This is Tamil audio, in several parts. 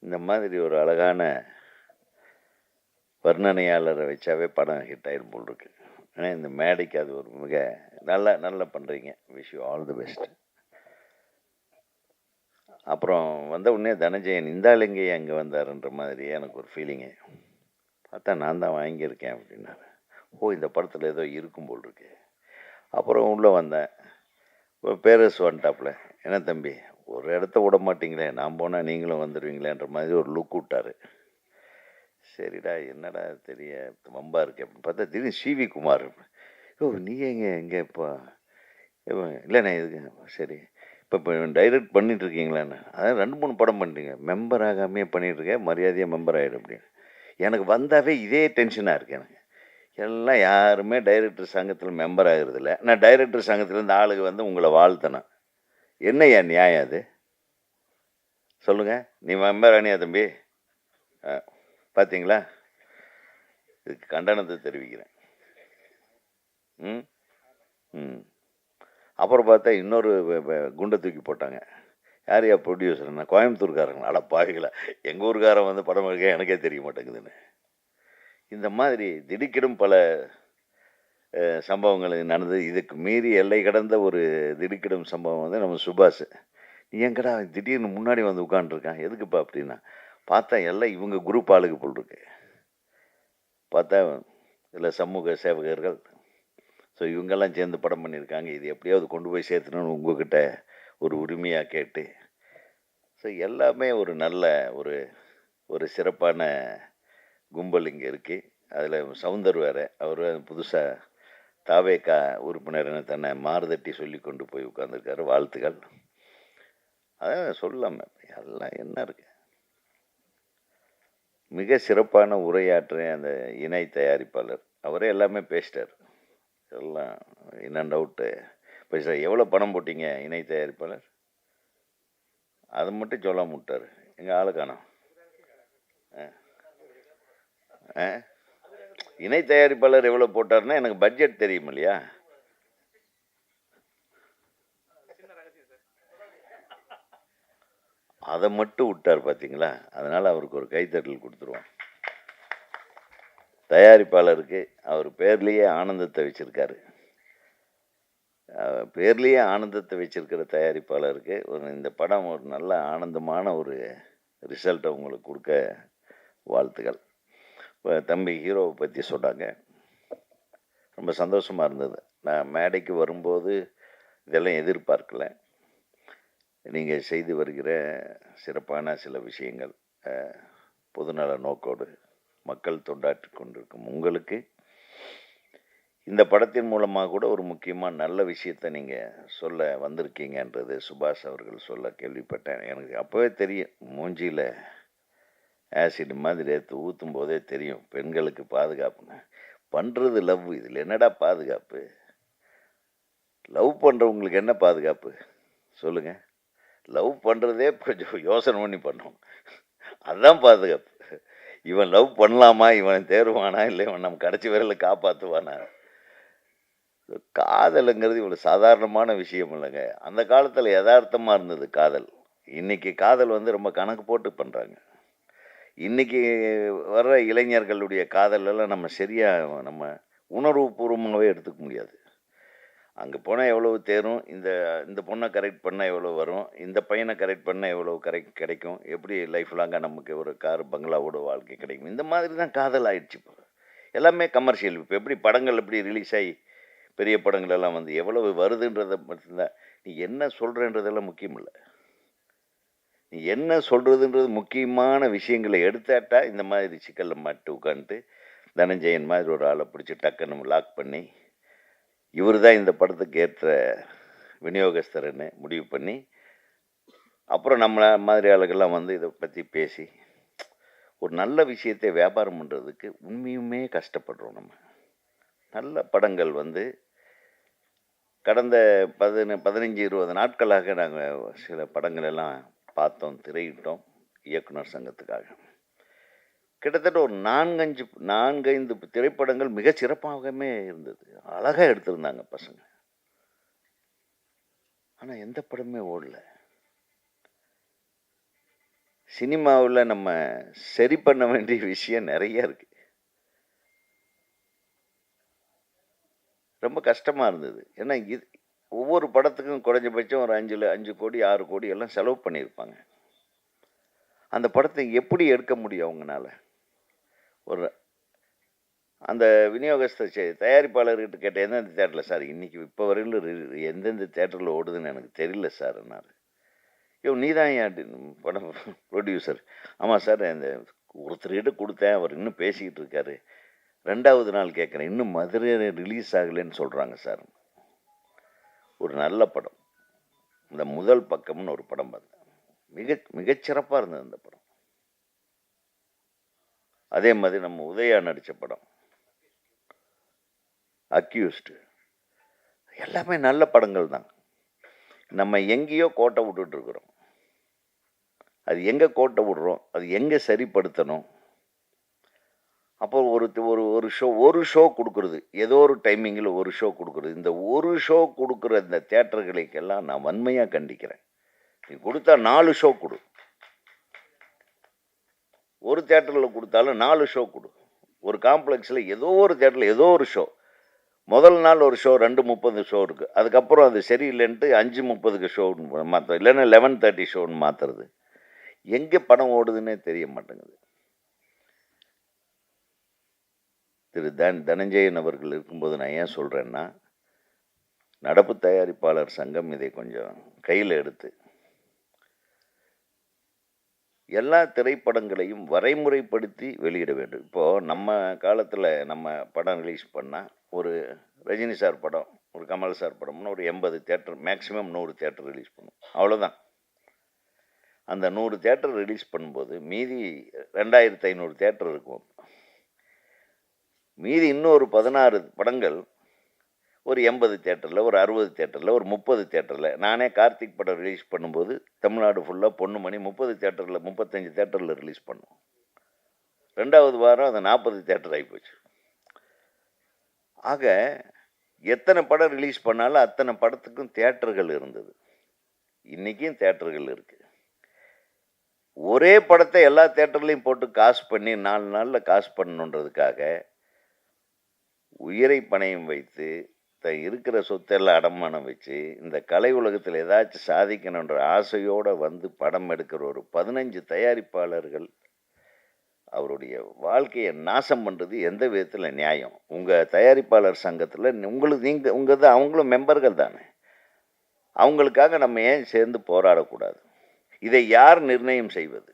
இந்த மாதிரி ஒரு அழகான வர்ணனையாளரை வச்சாவே படம் ஹிட் ஆயிரும் போல் இருக்கு. ஏன்னா இந்த மேடைக்கு அது ஒரு மிக நல்லா பண்ணுறீங்க. Wish you all the best. அப்புறம் வந்த உடனே தனஞ்சயன் இந்த ஆளுங்கே அங்கே வந்தாருன்ற மாதிரி எனக்கு ஒரு ஃபீலிங்கு. பார்த்தா நான் தான் வாங்கியிருக்கேன் அப்படின்னாரு. ஓ, இந்த படத்தில் ஏதோ இருக்கும் போல் இருக்கு. அப்புறம் உள்ளே வந்தேன். பேரஸ் வந்துட்டாப்புல. என்ன தம்பி, ஒரு இடத்த விட மாட்டிங்களே, நான் போனால் நீங்களும் வந்துடுவீங்களேன்ற மாதிரி ஒரு லுக் விட்டார். சரிடா, என்னடா தெரிய வம்பா இருக்கு அப்படின்னு பார்த்தா திடீர்னு சிவி குமார். ஓ, நீ எங்கே இப்போ இல்லைண்ணே இதுக்கு சரி இப்போ டைரக்ட் பண்ணிட்டு இருக்கீங்களாண்ணே? அதான் 2-3 படம் பண்ணிட்டீங்க, மெம்பர் ஆகாமே பண்ணிட்டு இருக்கேன், மரியாதையாக மெம்பர் ஆகிடும் அப்படின்னு. எனக்கு வந்தாவே இதே டென்ஷனாக இருக்கு. எனக்கு எல்லாம் யாருமே டைரக்டர் சங்கத்தில் மெம்பர் ஆகிறது இல்லை. நான் டைரக்டர் சங்கத்தில் இந்த ஆளுக்கு வந்து உங்களை வாழ்த்தணும். என்னையா நியாயம் அது? சொல்லுங்கள். நீ மெம்பர் ஆனியா தம்பி? பார்த்தீங்களா? இதுக்கு கண்டனத்தை தெரிவிக்கிறேன். ம் ம் அப்புறம் பார்த்தா இன்னொரு குண்டை தூக்கி போட்டாங்க. யாரையா ப்ரொடியூசர்? நான் கோயம்புத்தூர்காரங்க. அட பாவிகளா, எங்கள் ஊருக்காரன் வந்து படம் எடுக்க எனக்கே தெரிய மாட்டேங்குதுன்னு. இந்த மாதிரி திடுக்கிடும் பல சம்பவங்கள் நடந்தது. இதுக்கு மீறி எல்லை கடந்த ஒரு திடுக்கிடும் சம்பவம் வந்து நம்ம சுபாஷ். நீ எங்கடா திடீர்னு முன்னாடி வந்து உட்காந்துருக்கான், எதுக்குப்பா அப்படின்னா, பார்த்தா எல்லாம் இவங்க குரூப் ஆளுக்கு போல் இருக்கு. பார்த்தா இதில் சமூக சேவகர்கள், ஸோ இவங்கெல்லாம் சேர்ந்து படம் பண்ணியிருக்காங்க. இது எப்படியாவது கொண்டு போய் சேர்த்துணுன்னு உங்ககிட்ட ஒரு உரிமையாக கேட்டு, ஸோ எல்லாமே ஒரு நல்ல ஒரு சிறப்பான கும்பல் இங்கே இருக்குது. அதில் சவுந்தர் வேறு, அவர் புதுசாக தாவேக்கா உறுப்பினர்னு தன்னை மாறுதட்டி சொல்லி கொண்டு போய் உட்காந்துருக்காரு. வாழ்த்துக்கள். அதான் சொல்லாமல் எல்லாம் என்ன இருக்கு. மிக சிறப்பான உரையாற்ற அந்த இணை தயாரிப்பாளர் அவரே எல்லாமே பேசிட்டார். எல்லாம் இன் அண்ட் அவுட்டு பேசுகிறார். எவ்வளோ பணம் போட்டீங்க இணை தயாரிப்பாளர்? அதை மட்டும் சொல்லாம விட்டார். எங்கள் ஆளு காணோம். இணை தயாரிப்பாளர் எவ்வளோ போட்டார்னா எனக்கு பட்ஜெட் தெரியும் இல்லையா? அதை மட்டும் விட்டார் பார்த்தீங்களா? அதனால் அவருக்கு ஒரு கைத்தட்டல் கொடுத்துருவோம். தயாரிப்பாளருக்கு அவர் பேர்லேயே ஆனந்தத்தை வச்சுருக்காரு. பேர்லேயே ஆனந்தத்தை வச்சிருக்கிற தயாரிப்பாளருக்கு இந்த படம் ஒரு நல்ல ஆனந்தமான ஒரு ரிசல்ட்டை உங்களுக்கு கொடுக்க வாழ்த்துக்கள். இப்போ தம்பி ஹீரோவை பற்றி சொன்னாங்க, ரொம்ப சந்தோஷமாக இருந்தது. நான் மேடைக்கு வரும்போது இதெல்லாம் எதிர்பார்க்கல. நீங்கள் செய்து வருகிற சிறப்பான சில விஷயங்கள், பொதுநல நோக்கோடு மக்கள் தொண்டாற்றி கொண்டிருக்கும் உங்களுக்கு இந்த படத்தின் மூலமாக கூட ஒரு முக்கியமான நல்ல விஷயத்தை நீங்கள் சொல்ல வந்திருக்கீங்கன்றது சுபாஷ் அவர்கள் சொல்ல கேள்விப்பட்டேன். எனக்கு அப்போவே தெரியும், மூஞ்சியில் ஆசிட் மாதிரி எடுத்து ஊற்றும் போதே தெரியும் பெண்களுக்கு பாதுகாப்புன்னு. பண்ணுறது லவ், இதில் என்னடா பாதுகாப்பு? லவ் பண்ணுறவங்களுக்கு என்ன பாதுகாப்பு சொல்லுங்கள்? லவ் பண்ணுறதே கொஞ்சம் யோசனை பண்ணி பண்ணோம், அதுதான் பாதுகாப்பு. இவன் லவ் பண்ணலாமா, இவன் தேர்வானா, இல்லை இவன் நம்ம கடைசி வரையில் காப்பாற்றுவானா? காதலுங்கிறது இவ்வளோ சாதாரணமான விஷயம் இல்லைங்க. அந்த காலத்தில் யதார்த்தமாக இருந்தது காதல். இன்றைக்கி காதல் வந்து ரொம்ப கணக்கு போட்டு பண்ணுறாங்க. இன்றைக்கி வர்ற இளைஞர்களுடைய காதலெல்லாம் நம்ம உணர்வுபூர்வமாகவே எடுத்துக்க முடியாது. அங்கே போனால் எவ்வளவு தேரும், இந்த பொண்ணை கரெக்ட் பண்ணால் எவ்வளோ வரும், இந்த பையனை கரெக்ட் பண்ணால் எவ்வளோ கிடைக்கும், எப்படி லைஃப் லாங்காக நமக்கு ஒரு கார் பங்களாவோட வாழ்க்கை கிடைக்கும், இந்த மாதிரி தான் காதல் ஆயிடுச்சு. இப்போ எல்லாமே கமர்ஷியல். இப்போ எப்படி படங்கள் எப்படி ரிலீஸ் ஆகி பெரிய படங்கள் எல்லாம் வந்து எவ்வளவு வருதுன்றதை மட்டும்தான். நீ என்ன சொல்கிறன்றதெல்லாம் முக்கியம் இல்லை. நீ என்ன சொல்கிறதுன்றது முக்கியமான விஷயங்களை எடுத்தாட்டா இந்த மாதிரி சிக்கலில் மாட்டு உட்காந்துட்டு தனஞ்சயன் மாதிரி ஒரு ஆளை பிடிச்சி டக்குன்னு லாக் பண்ணி இவர் தான் இந்த படத்துக்கு ஏற்ற விநியோகஸ்தர்ன்னு முடிவு பண்ணி, அப்புறம் நம்ம மாதிரி ஆளுகள்லாம் வந்து இதை பற்றி பேசி ஒரு நல்ல விஷயத்தை வியாபாரம் பண்ணுறதுக்கு உண்மையுமே கஷ்டப்படுறோம். நம்ம நல்ல படங்கள் வந்து கடந்த 15-20 நாட்களாக நாங்கள் சில படங்கள் எல்லாம் பார்த்தோம், திரையிட்டோம் இயக்குனர் சங்கத்துக்காக. கிட்டத்தட்ட ஒரு 4-5 திரைப்படங்கள் மிக சிறப்பாகவே இருந்தது, அழகாக எடுத்திருந்தாங்க பசங்க. ஆனால் எந்த படமே ஓடல. சினிமாவுல நம்ம சரி பண்ண வேண்டிய விஷயம் நெறைய இருக்கு. ரொம்ப கஷ்டமா இருந்தது. ஏன்னா, ஒவ்வொரு படத்துக்கும் குறைஞ்சபட்சம் ஒரு 5 கோடி, 6 கோடி எல்லாம் செலவு பண்ணியிருப்பாங்க. அந்த படத்த எப்படி எடுக்க முடியும் அவங்கனால? ஒரு அந்த விநியோகஸ்தர் தயாரிப்பாளர்கிட்ட கேட்டேன், எந்தெந்த தியேட்டர்ல சார் இன்னைக்கு இப்ப வரையிலும் எந்தெந்த தியேட்டர்ல ஓடுதுன்னு எனக்கு தெரியல சார்ன்னாரு. நீ தான் படம் புரொடியூசர். ஆமா சார், அந்த ஒருத்தர்கிட்ட குடுத்தேன். அவர் இன்னும் பேசிக்கிட்டு இருக்காரு. 2வது நாள் கேட்கிறேன். இன்னும் மதுரையில ரிலீஸ் ஆகலன்னு சொல்றாங்க சார். ஒரு நல்ல படம். இந்த முதல் பக்கம்னு ஒரு படம் பார்த்தேன். மிகச்சிறப்பா இருந்தது அந்த படம். அதே மாதிரி நம்ம உதயா நடிச்ச படம் அக்யூஸ்ட். எல்லாமே நல்ல படங்கள் தான். நம்ம எங்கேயோ கோட்டை விட்டுட்டு இருக்கிறோம். அது எங்க கோட்டை விடுறோம், அது எங்க சரிப்படுத்தணும். அப்போ ஒரு ஷோ கொடுக்கறது, ஏதோ ஒரு டைமிங்கில் ஒரு ஷோ கொடுக்கறது. இந்த ஒரு ஷோ கொடுக்குற இந்த தியேட்டர்களுக்கெல்லாம் நான் வன்மையாக கண்டிக்கிறேன். நீ கொடுத்தா 4 ஷோ கொடு. ஒரு தியேட்டரில் கொடுத்தாலும் 4 ஷோ கொடு. ஒரு காம்ப்ளெக்ஸில் ஏதோ ஒரு தியேட்டரில் ஏதோ ஒரு ஷோ. முதல் நாள் ஒரு ஷோ 2:30 ஷோ இருக்குது. அதுக்கப்புறம் அது சரியில்லைன்ட்டு 5:30க்கு ஷோன்னு மாற்ற, இல்லைன்னா 11:30 ஷோன்னு மாற்றுறது. எங்கே படம் ஓடுதுன்னே தெரிய மாட்டேங்குது. திரு தனஞ்சயன் அவர்கள் இருக்கும்போது நான் ஏன் சொல்கிறேன்னா, நடப்பு தயாரிப்பாளர் சங்கம் இதை கொஞ்சம் கையில் எடுத்து எல்லா திரைப்படங்களையும் வரைமுறைப்படுத்தி வெளியிட வேண்டும். இப்போது நம்ம காலத்தில் நம்ம படம் ரிலீஸ் பண்ணால், ஒரு ரஜினி சார் படம், ஒரு கமல் சார் படம்னு ஒரு 80 தியேட்டர், மேக்ஸிமம் 100 தியேட்டர் ரிலீஸ் பண்ணும். அவ்வளோதான். அந்த 100 தியேட்டர் ரிலீஸ் பண்ணும்போது மீதி 2500 தியேட்டர் இருக்கும். மீதி இன்னும் ஒரு 16 படங்கள் ஒரு 80 தியேட்டரில், ஒரு 60 தியேட்டரில், ஒரு 30 தியேட்டரில். நானே கார்த்திக் படம் ரிலீஸ் பண்ணும்போது தமிழ்நாடு ஃபுல்லாக பொண்ணுமணி 30 தியேட்டரில், 35 தியேட்டரில் ரிலீஸ் பண்ணோம். 2வது வாரம் அது 40 தியேட்டர் ஆகிப்போச்சு. ஆக எத்தனை படம் ரிலீஸ் பண்ணாலும் அத்தனை படத்துக்கும் தியேட்டர்கள் இருந்தது. இன்றைக்கும் தியேட்டர்கள் இருக்குது. ஒரே படத்தை எல்லா தியேட்டர்லையும் போட்டு காசு பண்ணி 4 நாளில் காசு பண்ணணுன்றதுக்காக உயிரை பணயம் வைத்து இருக்கிற சொத்தெல்லாம் அடமானம் வச்சு இந்த கலை உலகத்தில் ஏதாச்சும் சாதிக்கணுன்ற ஆசையோடு வந்து படம் எடுக்கிற ஒரு 15 தயாரிப்பாளர்கள் அவருடைய வாழ்க்கையை நாசம் பண்ணுறது எந்த விதத்தில் நியாயம்? உங்கள் தயாரிப்பாளர் சங்கத்தில் உங்கள் அவங்களும் மெம்பர்கள் தானே. அவங்களுக்காக நம்ம ஏன் சேர்ந்து போராடக்கூடாது? இதை யார் நிர்ணயம் செய்வது?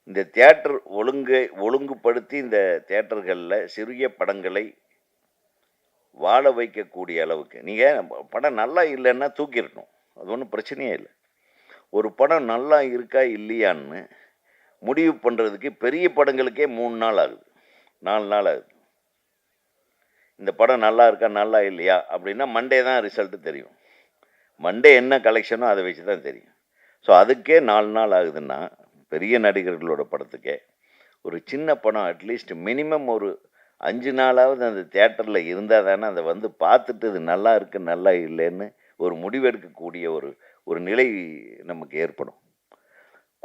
இந்த தியேட்டர் ஒழுங்குபடுத்தி இந்த தியேட்டர்களில் சிறிய படங்களை வாழ வைக்கக்கூடிய அளவுக்கு, நீங்கள் படம் நல்லா இல்லைன்னா தூக்கிடணும். அது ஒன்றும் பிரச்சனையே இல்லை. ஒரு படம் நல்லா இருக்கா இல்லையான்னு முடிவு பண்ணுறதுக்கு பெரிய படங்களுக்கே 3 நாள் ஆகுது, 4 நாள் ஆகுது. இந்த படம் நல்லா இருக்கா நல்லா இல்லையா அப்படின்னா மண்டே தான் ரிசல்ட்டு தெரியும். மண்டே என்ன கலெக்ஷனோ அதை வச்சு தான் தெரியும். ஸோ அதுக்கே 4 நாள் ஆகுதுன்னா, பெரிய நடிகர்களோட படத்துக்கே ஒரு சின்ன படம் அட்லீஸ்ட் மினிமம் ஒரு 5 நாளாவது அந்த தியேட்டரில் இருந்தால் தானே அதை வந்து பார்த்துட்டு இது நல்லா இருக்குது நல்லா இல்லைன்னு ஒரு முடிவெடுக்கக்கூடிய ஒரு நிலை நமக்கு ஏற்படும்.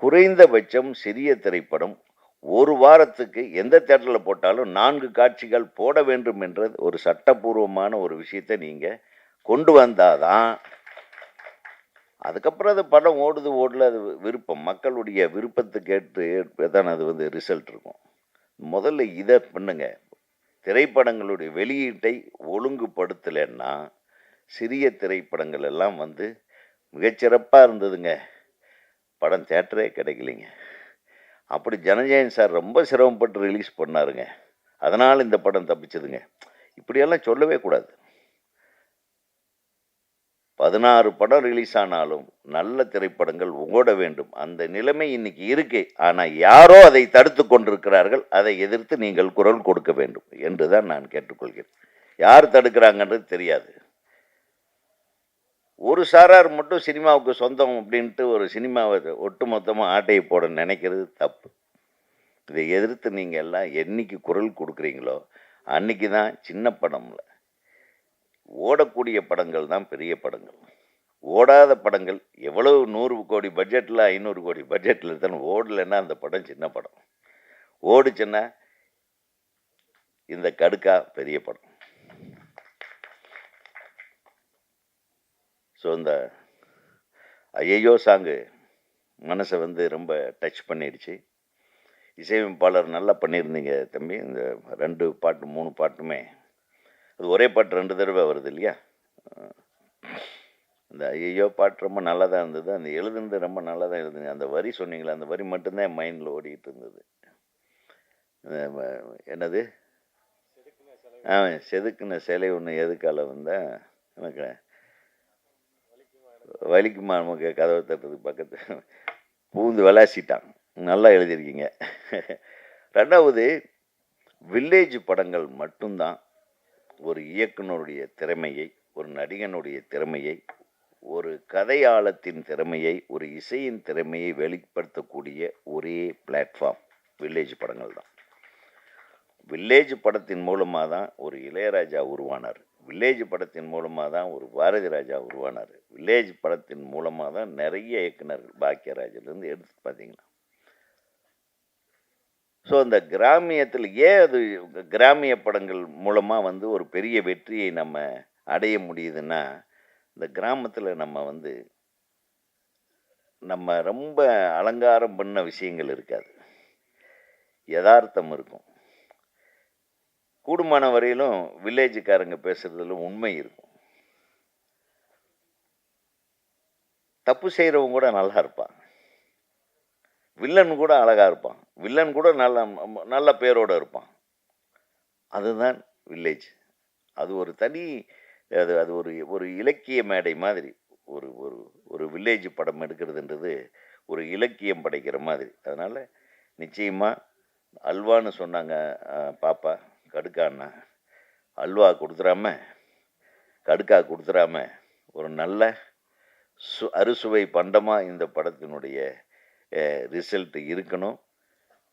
குறைந்தபட்சம் சிறிய திரைப்படம் ஒரு வாரத்துக்கு எந்த தியேட்டரில் போட்டாலும் 4 காட்சிகள் போட வேண்டும் என்ற ஒரு சட்டப்பூர்வமான ஒரு விஷயத்தை நீங்கள் கொண்டு வந்தாதான், அதுக்கப்புறம் அது படம் ஓடல, அது விருப்பம், மக்களுடைய விருப்பத்துக்கு ஏற்று தான் அது வந்து ரிசல்ட் இருக்கும். முதல்ல இதை பண்ணுங்க. திரைப்படங்களுடைய வெளியீட்டை ஒழுங்குபடுத்தலைன்னா சிறிய திரைப்படங்கள் எல்லாம் வந்து மிகச்சிறப்பாக இருந்ததுங்க, படம் தியேட்டரே கிடைக்கலைங்க. அப்படி ஜனஜயன் சார் ரொம்ப சிரமப்பட்டு ரிலீஸ் பண்ணாருங்க, அதனால் இந்த படம் தப்பிச்சதுங்க. இப்படியெல்லாம் சொல்லவே கூடாது. 16 படம் ரிலீஸ் ஆனாலும் நல்ல திரைப்படங்கள் ஓட வேண்டும். அந்த நிலைமை இன்னைக்கு இருக்கு. ஆனால் யாரோ அதை தடுத்து கொண்டிருக்கிறார்கள். அதை எதிர்த்து நீங்கள் குரல் கொடுக்க வேண்டும் என்று தான் நான் கேட்டுக்கொள்கிறேன். யார் தடுக்கிறாங்கன்றது தெரியாது. ஒரு சாரார் மட்டும் சினிமாவுக்கு சொந்தம் அப்படின்ட்டு ஒரு சினிமாவை ஒட்டுமொத்தமாக ஆட்டையை போட நினைக்கிறது தப்பு. இதை எதிர்த்து நீங்கள் எல்லாம் என்னைக்கு குரல் கொடுக்குறீங்களோ அன்னைக்கு தான் சின்ன படம்ல ஓடக்கூடிய படங்கள் தான் பெரிய படங்கள். ஓடாத படங்கள் எவ்வளவு 100 கோடி பட்ஜெட்டில் 500 கோடி பட்ஜெட்டில் இருந்தாலும் ஓடலைன்னா அந்த படம் சின்ன படம். ஓடுச்சுன்னா இந்த கடுக்கா பெரிய படம். ஸோ இந்த ஐயையோ சாங்கு மனசை வந்து ரொம்ப டச் பண்ணிடுச்சு. இசையமைப்பாளர் நல்லா பண்ணியிருந்தீங்க தம்பி. இந்த 2 பாட்டு 3 பாட்டுமே அது ஒரே பாட்டு 2 தடவை வருது இல்லையா? அந்த ஐயோ பாட்டு ரொம்ப நல்லா தான் இருந்தது. அந்த எழுதுனது ரொம்ப நல்லா தான் எழுதுங்க. அந்த வரி சொன்னீங்களே, அந்த வரி மட்டும்தான் என் மைண்டில் ஓடிக்கிட்டு இருந்தது. என்னது? செதுக்குன சிலை ஒன்று எதுக்கால வந்தேன் எனக்கு வலிக்குமா நமக்கு கதவை தட்டுறதுக்கு பக்கத்து பூந்து விளாசிட்டான். நல்லா எழுதியிருக்கீங்க. 2வது, வில்லேஜ் படங்கள் மட்டும்தான் ஒரு இயக்குனருடைய திறமையை, ஒரு நடிகனுடைய திறமையை, ஒரு கதையாளத்தின் திறமையை, ஒரு இசையின் திறமையை வெளிப்படுத்தக்கூடிய ஒரே பிளாட்ஃபார்ம் வில்லேஜ் படங்கள் தான். வில்லேஜ் படத்தின் மூலமாக தான் ஒரு இளையராஜா உருவானார். வில்லேஜ் படத்தின் மூலமாக தான் ஒரு பாரதி ராஜா உருவானார். வில்லேஜ் படத்தின் மூலமாக தான் நிறைய இயக்குனர்கள் பாக்கியராஜிலேருந்து எடுத்து பார்த்தீங்கன்னா. ஸோ அந்த கிராமியத்தில் ஏன் அது கிராமிய படங்கள் மூலமாக வந்து ஒரு பெரிய வெற்றியை நம்ம அடைய முடியுதுன்னா, இந்த கிராமத்தில் நம்ம ரொம்ப அலங்காரம் பண்ண விஷயங்கள் இருக்காது, யதார்த்தம் இருக்கும். கூடுமான வரையிலும் வில்லேஜுக்காரங்க பேசுறதுல உண்மை இருக்கும். தப்பு செய்கிறவங்க கூட நல்லா இருப்பான், வில்லன் கூட அழகா இருப்பான், வில்லன் கூட நல்ல பேரோடு இருப்பான். அதுதான் வில்லேஜ். அது ஒரு தனி அது ஒரு ஒரு இலக்கிய மேடை மாதிரி. ஒரு ஒரு ஒரு வில்லேஜ் படம் எடுக்கிறதுன்றது ஒரு இலக்கியம் படைக்கிற மாதிரி. அதனால் நிச்சயமாக அல்வான்னு சொன்னாங்க பாப்பா, கடுக்கான்னா அல்வா கொடுத்துடாம கடுக்கா கொடுத்துடாம ஒரு நல்ல அறுசுவை பண்டமாக இந்த படத்தினுடைய ரிசல்ட் இருக்கணும்.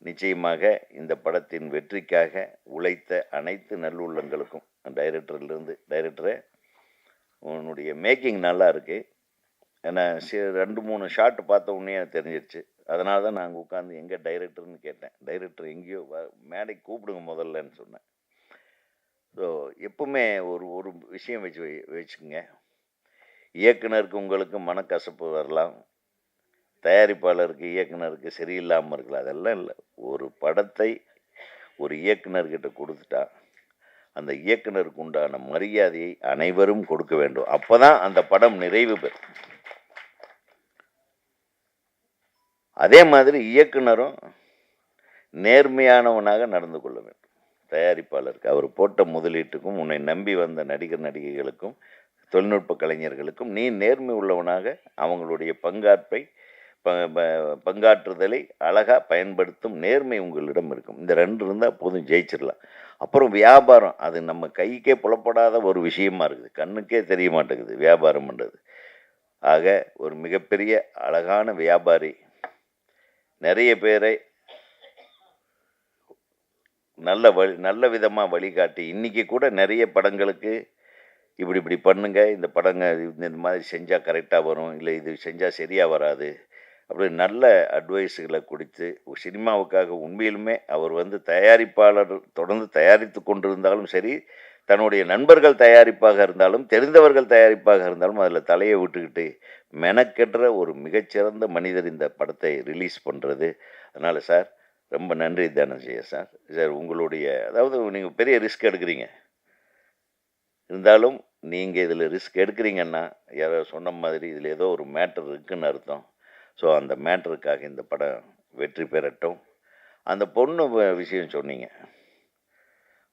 நிச்சயமாக இந்த படத்தின் வெற்றிக்காக உழைத்த அனைத்து நல்லுள்ளங்களுக்கும், டைரக்டரே உன்னுடைய மேக்கிங் நல்லா இருக்குது. ஏன்னா 2-3 ஷாட்டு பார்த்த உடனே தெரிஞ்சிருச்சு. அதனால தான் நாங்கள் உட்காந்து எங்கே டைரக்டர்னு கேட்டேன். டைரக்டர் எங்கேயோ மேடைக்கு கூப்பிடுங்க முதல்லன்னு சொன்னேன். ஸோ எப்பவுமே ஒரு ஒரு விஷயம் வச்சுக்கோங்க. இயக்குனருக்கு உங்களுக்கு மனக்கசப்பு வரலாம், தயாரிப்பாளருக்கு இயக்குனருக்கு சரியில்லாமல் இருக்கலாம். அதெல்லாம் இல்லை. ஒரு படத்தை ஒரு இயக்குனர்கிட்ட கொடுத்துட்டா அந்த இயக்குனருக்கு உண்டான மரியாதையை அனைவரும் கொடுக்க வேண்டும். அப்போ தான் அந்த படம் நிறைவு பெறும். அதே மாதிரி இயக்குனரும் நேர்மையானவனாக நடந்து கொள்ள வேண்டும். தயாரிப்பாளருக்கு அவர் போட்ட முதலீட்டுக்கும், உன்னை நம்பி வந்த நடிகர் நடிகைகளுக்கும், தொழில்நுட்ப கலைஞர்களுக்கும் நீ நேர்மை உள்ளவனாக அவங்களுடைய பங்காற்றுதலை அழகாக பயன்படுத்தும் நேர்மை உங்களிடம் இருக்கும். இந்த 2 இருந்தால் போதும், ஜெயிச்சிடலாம். அப்புறம் வியாபாரம், அது நம்ம கைக்கே புலப்படாத ஒரு விஷயமா இருக்குது, கண்ணுக்கே தெரிய மாட்டேங்குது வியாபாரம் பண்ணுறது. ஆக ஒரு மிகப்பெரிய அழகான வியாபாரி, நிறைய பேரை நல்ல விதமாக வழிகாட்டி, இன்றைக்கி கூட நிறைய படங்களுக்கு இப்படி பண்ணுங்க, இந்த படங்க இந்த மாதிரி செஞ்சால் கரெக்டாக வரும், இல்லை இது செஞ்சால் சரியாக வராது, அப்படி நல்ல அட்வைஸுகளை கொடுத்து சினிமாவுக்காக உண்மையிலுமே அவர் தயாரிப்பாளர் தொடர்ந்து தயாரித்து கொண்டிருந்தாலும் சரி, தன்னுடைய நண்பர்கள் தயாரிப்பாக இருந்தாலும், தெரிந்தவர்கள் தயாரிப்பாக இருந்தாலும் அதில் தலையை விட்டுக்கிட்டு மெனக்கெட்டுற ஒரு மிகச்சிறந்த மனிதர் இந்த படத்தை ரிலீஸ் பண்ணுறது. அதனால் சார் ரொம்ப நன்றி தனஞ்சய சார். உங்களுடைய அதாவது நீங்கள் பெரிய ரிஸ்க் எடுக்கிறீங்க, இருந்தாலும் நீங்கள் இதில் ரிஸ்க் எடுக்கிறீங்கன்னா யாரோ சொன்ன மாதிரி இதில் ஏதோ ஒரு மேட்டர் இருக்குதுன்னு அர்த்தம். ஸோ அந்த மேட்டருக்காக இந்த படம் வெற்றி பெறட்டும். அந்த பொண்ணு விஷயம் சொன்னீங்க,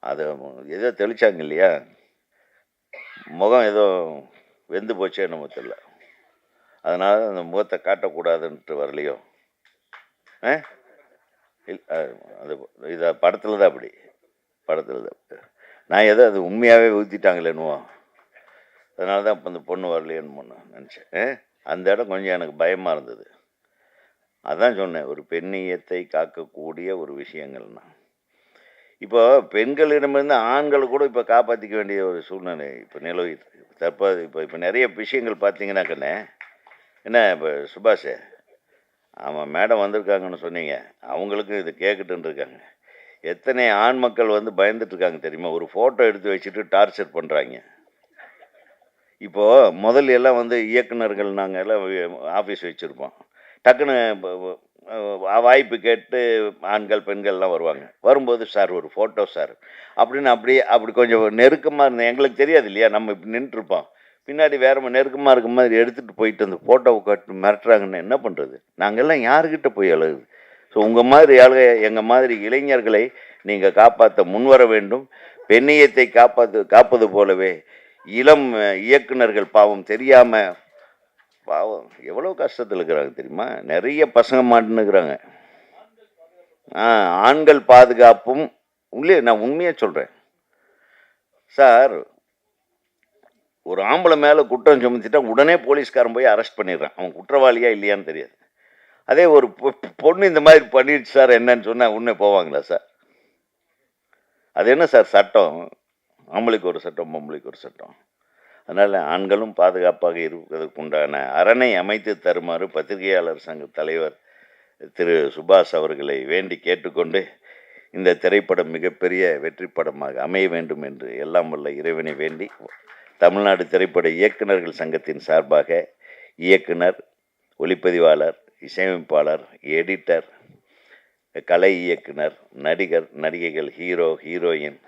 அதை ஏதோ தெளிச்சாங்க இல்லையா, முகம் ஏதோ வெந்து போச்சே நம்ம தெரியல, அதனால் அந்த முகத்தை காட்டக்கூடாதுன்ட்டு வரலையோ? அது இதை படத்தில் தான் அப்படி, படத்தில் தான் நான் ஏதோ அது உண்மையாகவே ஊற்றிட்டாங்களேன்னுவோ, அதனால தான் இப்போ அந்த பொண்ணு வரலையேன்னு நினச்சேன். அந்த இடம் கொஞ்சம் எனக்கு பயமாக இருந்தது. அதான் சொன்னேன், ஒரு பெண்ணியத்தை காக்கக்கூடிய ஒரு விஷயங்கள்னா இப்போ பெண்களிடமிருந்து ஆண்கள் கூட இப்போ காப்பாற்றிக்க வேண்டிய ஒரு சூழ்நிலை இப்போ நிலவுது. தற்போது இப்போ இப்போ நிறைய விஷயங்கள் பார்த்தீங்கன்னாக்கண்ணே, என்ன இப்போ சுபாஷ், ஆமாம் மேடம் வந்திருக்காங்கன்னு சொன்னீங்க. அவங்களுக்கும் இது கேட்கட்டுன்னு இருக்காங்க. எத்தனை ஆண் மக்கள் வந்து பயந்துட்டு இருக்காங்க தெரியுமா? ஒரு ஃபோட்டோ எடுத்து வச்சுட்டு டார்ச்சர் பண்ணுறாங்க. இப்போ முதல்ல எல்லாம் வந்து இயக்குனர்கள் நாங்கள் எல்லாம் ஆஃபீஸ் வச்சுருப்போம். டக்குன்னு வாய்ப்பு கேட்டு ஆண்கள், பெண்கள்லாம் வருவாங்க. வரும்போது, "சார் ஒரு ஃபோட்டோ சார்" அப்படின்னு அப்படியே அப்படி கொஞ்சம் நெருக்கமா இருந்தேன். எங்களுக்கு தெரியாது இல்லையா? நம்ம இப்படி நின்றுருப்போம். பின்னாடி வேற நெருக்கமா இருக்க மாதிரி எடுத்துட்டு போயிட்டு அந்த ஃபோட்டோவ காட்டி மிரட்டுறாங்கன்னா என்ன பண்றது? நாங்கெல்லாம் யாருகிட்ட போய் அழுகுறது? ஸோ உங்க மாதிரி ஆளுக எங்க மாதிரி இளைஞர்களை நீங்க காப்பாத்த முன்வர வேண்டும். பெண்ணியத்தை காப்பது போலவே இளம் இயக்குனர்கள் பாவம் தெரியாம பாவம் எவ்வளோ கஷ்டத்தில் இருக்கிறாங்க தெரியுமா? நிறைய பசங்க மாட்டுன்னுக்குறாங்க. ஆண்கள் பாதுகாப்பும் உள்ளே நான் உண்மையாக சொல்கிறேன் சார். ஒரு ஆம்பளை மேலே குற்றம் சுமத்திட்டா உடனே போலீஸ்காரன் போய் அரெஸ்ட் பண்ணிடுறான். அவன் குற்றவாளியா இல்லையான்னு தெரியாது. அதே ஒரு பொண்ணு இந்த மாதிரி பண்ணிடுச்சு சார் என்னன்னு சொன்னால் உடனே போவாங்களா சார்? அது என்ன சார் சட்டம்? ஆம்பளைக்கு ஒரு சட்டம், பொம்பளைக்கு ஒரு சட்டம். அதனால் ஆண்களும் பாதுகாப்பாக இருப்பதற்கு உண்டான அரணை அமைத்து தருமாறு பத்திரிகையாளர் சங்க தலைவர் திரு சுபாஷ் அவர்களை வேண்டி கேட்டுக்கொண்டு, இந்த திரைப்படம் மிகப்பெரிய வெற்றி படமாக அமைய வேண்டும் என்று எல்லாம் வல்ல இறைவனை வேண்டி, தமிழ்நாடு திரைப்பட இயக்குநர்கள் சங்கத்தின் சார்பாக இயக்குனர், ஒளிப்பதிவாளர், இசையமைப்பாளர், எடிட்டர், கலை இயக்குனர், நடிகர், நடிகைகள், ஹீரோ, ஹீரோயின்,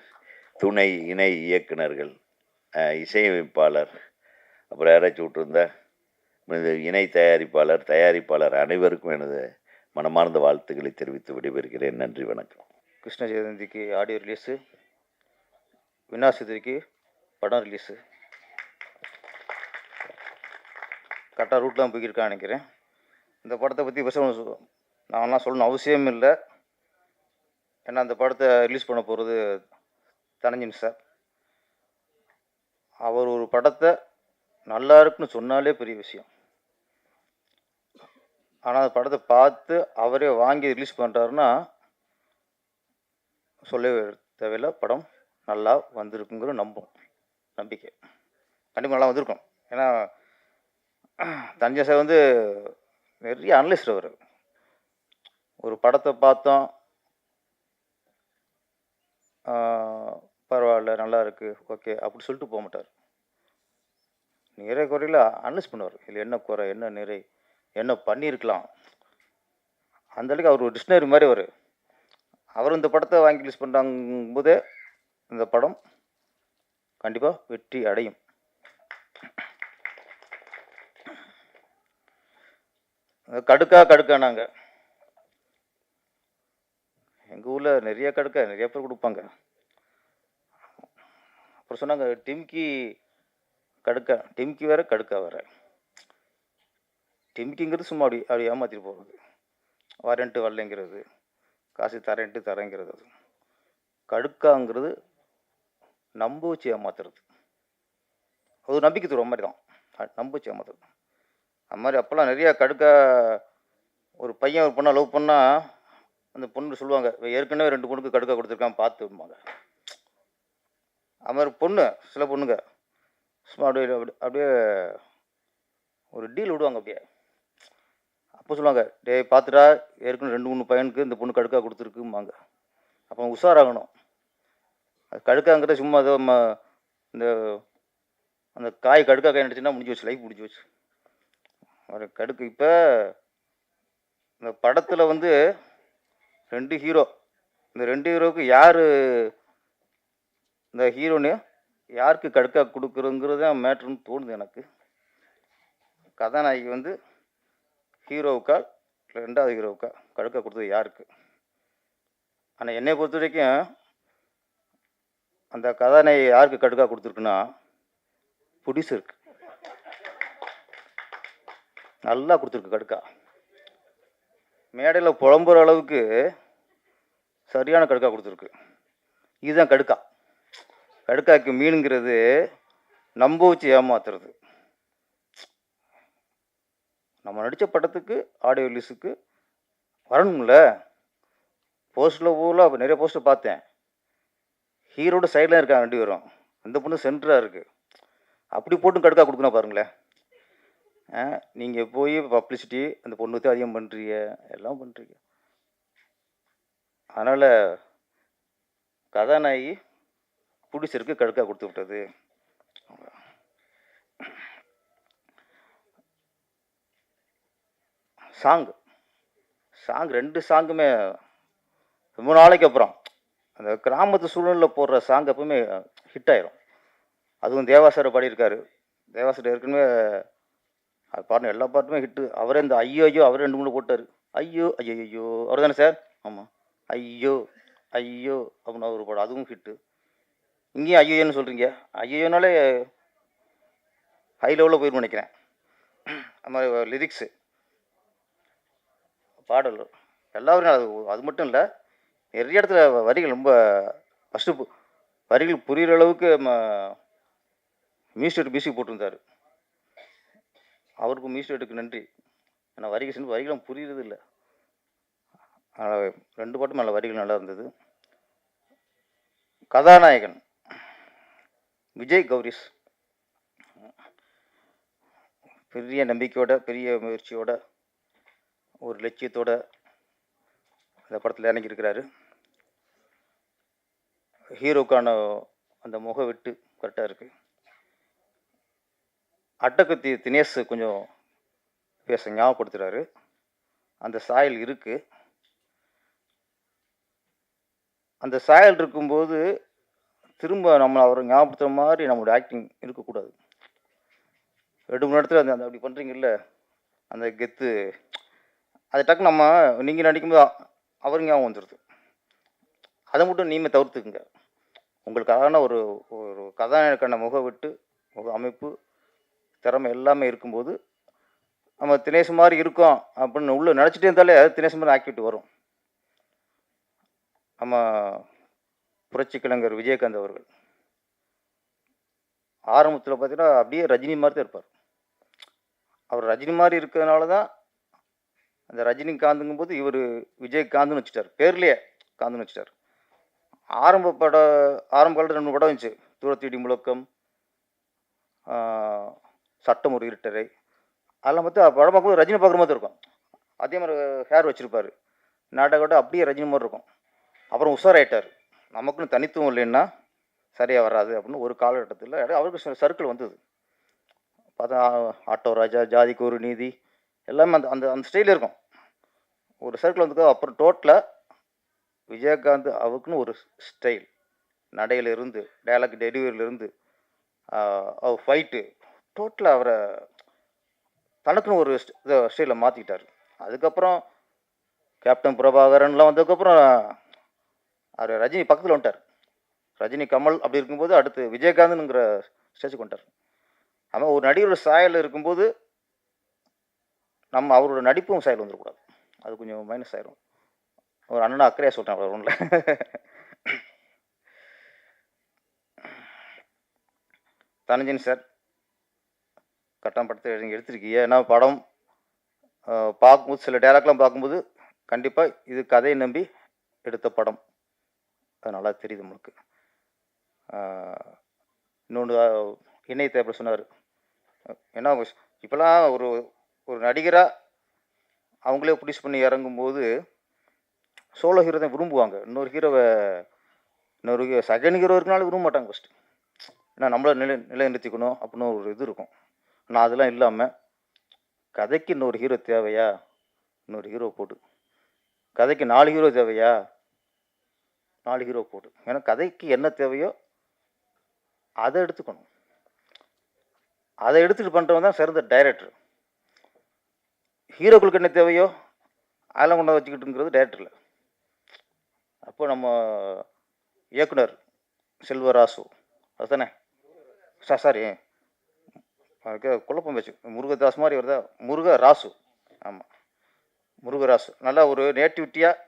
துணை இணை இயக்குனர்கள், இசையமைப்பாளர், அப்புறம் யாராச்சும் விட்டுருந்தா இணை தயாரிப்பாளர் அனைவருக்கும் எனது மனமார்ந்த வாழ்த்துக்களை தெரிவித்து விடைபெறுகிறேன். நன்றி, வணக்கம். கிருஷ்ண ஜெயந்திக்கு ஆடியோ ரிலீஸு, விநாசதிக்கு படம் ரிலீஸு கரெக்டாக ரூட்டில் தான் போய்க்கிருக்கான்னு நினைக்கிறேன். இந்த படத்தை பற்றி நான்லாம் சொல்லணும் அவசியம் இல்லை. ஏன்னா அந்த படத்தை ரிலீஸ் பண்ண போகிறது தனஞ்சன் சார். அவர் ஒரு படத்தை நல்லா இருக்குன்னு சொன்னாலே பெரிய விஷயம். ஆனால் அந்த படத்தை பார்த்து அவரே வாங்கி ரிலீஸ் பண்ணுறாருன்னா சொல்லவே தேவையில்லை. படம் நல்லா வந்திருக்குங்கிற நம்பிக்கை கண்டிப்பாக நல்லா வந்திருக்கும். ஏன்னா தஞ்சை சார் வந்து நிறைய அனலிஸ்ட். அவர் ஒரு படத்தை பார்த்தோம், பரவாயில்ல நல்லா இருக்குது ஓகே அப்படி சொல்லிட்டு போக மாட்டார். நிறைய குறையில் அனலைஸ் பண்ணுவார். இதில் என்ன குறை, என்ன நிறை, என்ன பண்ணியிருக்கலாம். அந்தளவுக்கு அவர் ஒரு டிக்ஷனரி மாதிரி அவர் இந்த படத்தை வாங்கி ரிலீஸ் பண்ணுறாங்க போதே இந்த படம் கண்டிப்பாக வெற்றி அடையும். கடுக்கா நாங்கள் எங்கள் ஊரில் நிறைய நிறைய பேர் கொடுப்பாங்க. அப்புறம் சொன்னாங்க டிம்கி வேற கடுக்கா வேற. டிம்கிங்கிறது சும்மா அப்படி ஏமாத்திட்டு போகிறது, வரேன்ட்டு வரலைங்கிறது, காசு தரேங்கிறது. அது கடுக்காங்கிறது நம்ப வச்சு ஏமாத்துறது. அது நம்பிக்கை தருவ மாதிரி தான், நம்ப வச்சு ஏமாத்துறது. அது மாதிரி அப்போல்லாம் நிறைய கடுக்கா. ஒரு பையன் ஒரு பொண்ணை லவ் பண்ணால் அந்த பொண்ணு சொல்லுவாங்க, ஏற்கனவே 2 பொண்ணுக்கு கடுக்கா கொடுத்துருக்கான் பார்த்து விடுவாங்க. அது மாதிரி சில பொண்ணுங்க சும்மா அப்படியே ஒரு டீல் விடுவாங்க. அப்படியே அப்போ சொல்லுவாங்க, டேய் பார்த்துட்டா ஏற்கனவே 2-3 பையனுக்கு இந்த பொண்ணு கடுக்கா கொடுத்துருக்கும்பாங்க. அப்போ உஷாராகணும். அது கடுக்காங்கிறத சும்மா ஏதோ இந்த அந்த காய் கடுக்கா காய் நடிச்சுன்னா முடிஞ்சு வச்சு, லைஃப் முடிஞ்சு வச்சு. கடுக்கு இப்போ இந்த படத்தில் வந்து 2 ஹீரோ. இந்த 2 ஹீரோவுக்கு யார் இந்த ஹீரோன்னு யாருக்கு கடுக்கா கொடுக்குறோங்கிறது தான் மேட்ருன்னு தோணுது எனக்கு. கதாநாயகி வந்து ஹீரோவுக்கா இல்லை 2வது ஹீரோவுக்கா கடுக்கா கொடுத்தது யாருக்கு? ஆனால் என்னை பொறுத்த வரைக்கும் அந்த கதாநாயகி யாருக்கு கடுக்கா கொடுத்துருக்குன்னா ப்ரொடியூசருக்கு நல்லா கொடுத்துருக்கு. கடுக்கா மேடையில் புலம்புற அளவுக்கு சரியான கடுக்கா கொடுத்துருக்கு. இதுதான் கடுக்கா. கடுக்காக்கு மீனுங்கிறது நம்ப வச்சு ஏமாத்துறது. நம்ம நடித்த படத்துக்கு ஆடியோ ரிலீஸுக்கு வரணும்ல. போஸ்டரில் நிறைய போஸ்டர் பார்த்தேன். ஹீரோட சைடில் இருக்காங்க 2 பேரும். அந்த பொண்ணு சென்டராக இருக்குது. அப்படி போட்டும் கடுக்கா கொடுக்கணும் பாருங்களேன். நீங்கள் போய் பப்ளிசிட்டி அந்த பொண்ணுக்கு அதிகம் பண்ணுறீங்க, எல்லாம் பண்ணுறீங்க. அதனால் கதாநாயகி ப்ரொடியூசருக்கு கடுக்கா கொடுத்து விட்டது. சாங் 2 சாங்குமே ரொம்ப நாளைக்கு அப்புறம் அந்த கிராமத்து சூழலில் போடுற சாங் எப்பவுமே ஹிட் ஆயிரும். அதுவும் தேவாசார பாடியிருக்காரு. தேவாசார ஏற்கனவே அது பாடின எல்லா பாட்டுமே ஹிட்டு. அவரே இந்த ஐயோ ஐயோ அவரே 2 3 போட்டார். ஐயோ ஐயோ ஐயோ அவர் தானே சார்? ஆமாம். ஐயோ ஐயோ அப்படின்னு அவர் பாடம், அதுவும் ஹிட்டு. இங்கேயும் ஐயோன்னு சொல்கிறீங்க. ஐயோனாலே ஹை லெவலில் போயிடும் நினைக்கிறேன். அது மாதிரி லிரிக்ஸு பாடல் எல்லாரும் அது மட்டும் இல்லை, நிறைய இடத்துல வரிகள் ரொம்ப ஃபஸ்ட்டு வரிகள் புரிகிற அளவுக்கு மியூசிக் போட்டிருந்தார். அவருக்கும் மியூசிக்கு நன்றி. ஆனால் வரிகளும் புரியுறது இல்லை. அதனால் 2 பாட்டும் நல்ல வரிகள் நல்லா இருந்தது. கதாநாயகன் விஜய் கௌரிஸ் பெரிய நம்பிக்கையோட, பெரிய முயற்சியோட, ஒரு லட்சியத்தோட இந்த படத்தில் இறங்கியிருக்கிறாரு. ஹீரோக்கான அந்த முக வெட்டு கரெக்டாக இருக்குது. அட்டகத்தி தினேஷ் கொஞ்சம் பேச ஞாபகப்படுத்துகிறாரு. அந்த சாயல் இருக்குது. அந்த சாயல் இருக்கும்போது திரும்ப நம்ம அவரை ஞாபகப்படுத்துகிற மாதிரி நம்மளோட ஆக்டிங் இருக்கக்கூடாது. 2 மணி நேரத்தில் அந்த அப்படி பண்ணுறீங்கல்ல, அந்த கெத்து அது டக்கு நம்ம நீங்கள் நடிக்கும்போது அவர் ஞாபகம் வந்துடுது. அதை மட்டும் நீங்கள் தவிர்த்துக்குங்க. உங்களுக்கான ஒரு ஒரு கதாநாயகனுக்கான முக வெட்டு, முக அமைப்பு, திறமை எல்லாமே இருக்கும்போது நம்ம தினேஷ் மாதிரி இருக்கோம் அப்படின்னு உள்ளே நினச்சிட்டே இருந்தாலே அது தினேஷ் மாதிரி ஆக்டிவிட்டி வரும். நம்ம புரட்சி கலைஞர் விஜயகாந்த் அவர்கள் ஆரம்பத்தில் பார்த்தீங்கன்னா அப்படியே ரஜினி மாதிரி தான் இருப்பார். அவர் ரஜினி மாதிரி இருக்கிறதுனால தான் அந்த ரஜினிகாந்துங்கும் போது இவர் விஜயகாந்த்னு வச்சுட்டார். பேர்லேயே காந்துன்னு வச்சுட்டார். ஆரம்ப காலத்தில் 2 படம் இருந்துச்சு. தூரத்தீடி முழக்கம், சட்டம் ஒரு இருட்டரை. அதெல்லாம் பார்த்து படம் பார்க்கும்போது ரஜினி பார்க்குற மாதிரி இருக்கும். அதே மாதிரி ஹேர் வச்சுருப்பார். நாடகோட அப்படியே ரஜினி மாதிரி இருக்கும். அப்புறம் உஷாராயிட்டார். நமக்குன்னு தனித்துவம் இல்லைன்னா சரியாக வராது அப்படின்னு ஒரு காலகட்டத்தில் அவருக்கு சர்க்கிள் வந்தது. பார்த்தா ஆட்டோ ராஜா, ஜாதிக்கு ஒரு நீதி, எல்லாமே அந்த அந்த அந்த ஸ்டைலில் இருக்கும். ஒரு சர்க்கிள் வந்ததுக்கு அப்புறம் டோட்டலாக விஜயகாந்த் அவருக்குன்னு ஒரு ஸ்டைல், நடையிலிருந்து டைலாக் டெலிவரியிலிருந்து அவர் ஃபைட்டு, டோட்டலாக அவரை தனக்குன்னு ஒரு ஸ்டைலில் மாற்றிக்கிட்டார். அதுக்கப்புறம் கேப்டன் பிரபாகரன்லாம் வந்ததுக்கப்புறம் அவர் ரஜினி பக்கத்தில் வந்துட்டார். ரஜினி கமல் அப்படி இருக்கும்போது அடுத்து விஜயகாந்த்ங்கிற ஸ்டேஜுக்கு வந்துட்டார். ஆனால் ஒரு நடிகரோட சாயல் இருக்கும்போது நம்ம அவரோட நடிப்பும் சாயல் வந்துடக்கூடாது. அது கொஞ்சம் மைனஸ் ஆயிரும். ஒரு அண்ணனா அக்கறையாக சொல்கிறேன் அவர் ஒன்றில். தனஞ்சன் சார் கட்டாயம் படத்தை நீங்கள் எடுத்திருக்கீங்க. ஏன்னா படம் பார்க்கும்போது சில டைலாக்லாம் பார்க்கும்போது கண்டிப்பாக இது கதையை நம்பி எடுத்த படம், அது நல்லா தெரியுது நம்மளுக்கு. இன்னொன்று இணை தேவை சொன்னார். ஏன்னா இப்போலாம் ஒரு ஒரு நடிகராக அவங்களே ப்ரொடியூஸ் பண்ணி இறங்கும்போது சோலோ ஹீரோ தான் விரும்புவாங்க. இன்னொரு செகண்ட் ஹீரோ இருக்குனாலும் விரும்ப மாட்டாங்க ஃபஸ்ட்டு. ஏன்னா நம்மளை நிலைநிறுத்திக்கணும் அப்படின்னு ஒரு இது இருக்கும். ஆனால் அதெல்லாம் இல்லாமல் கதைக்கு இன்னொரு ஹீரோ தேவையா, இன்னொரு ஹீரோ போட்டு. கதைக்கு 4 ஹீரோ தேவையா, 4 ஹீரோ போட்டு. ஏன்னா கதைக்கு என்ன தேவையோ அதை எடுத்துக்கணும். அதை எடுத்துகிட்டு பண்ணுறவன் தான் சிறந்த டைரக்டர். ஹீரோக்களுக்கு என்ன தேவையோ அதெல்லாம் கொண்டு வச்சுக்கிட்டுங்கிறது டைரக்டரில். அப்போ நம்ம இயக்குனர் செல்வராசு அதுதானே சாரி குழப்பம் வச்சு முருகதாஸ் மாதிரி வருதா, முருகராசு. ஆமாம், முருகராசு நல்லா ஒரு நேட்டிவிட்டியாக,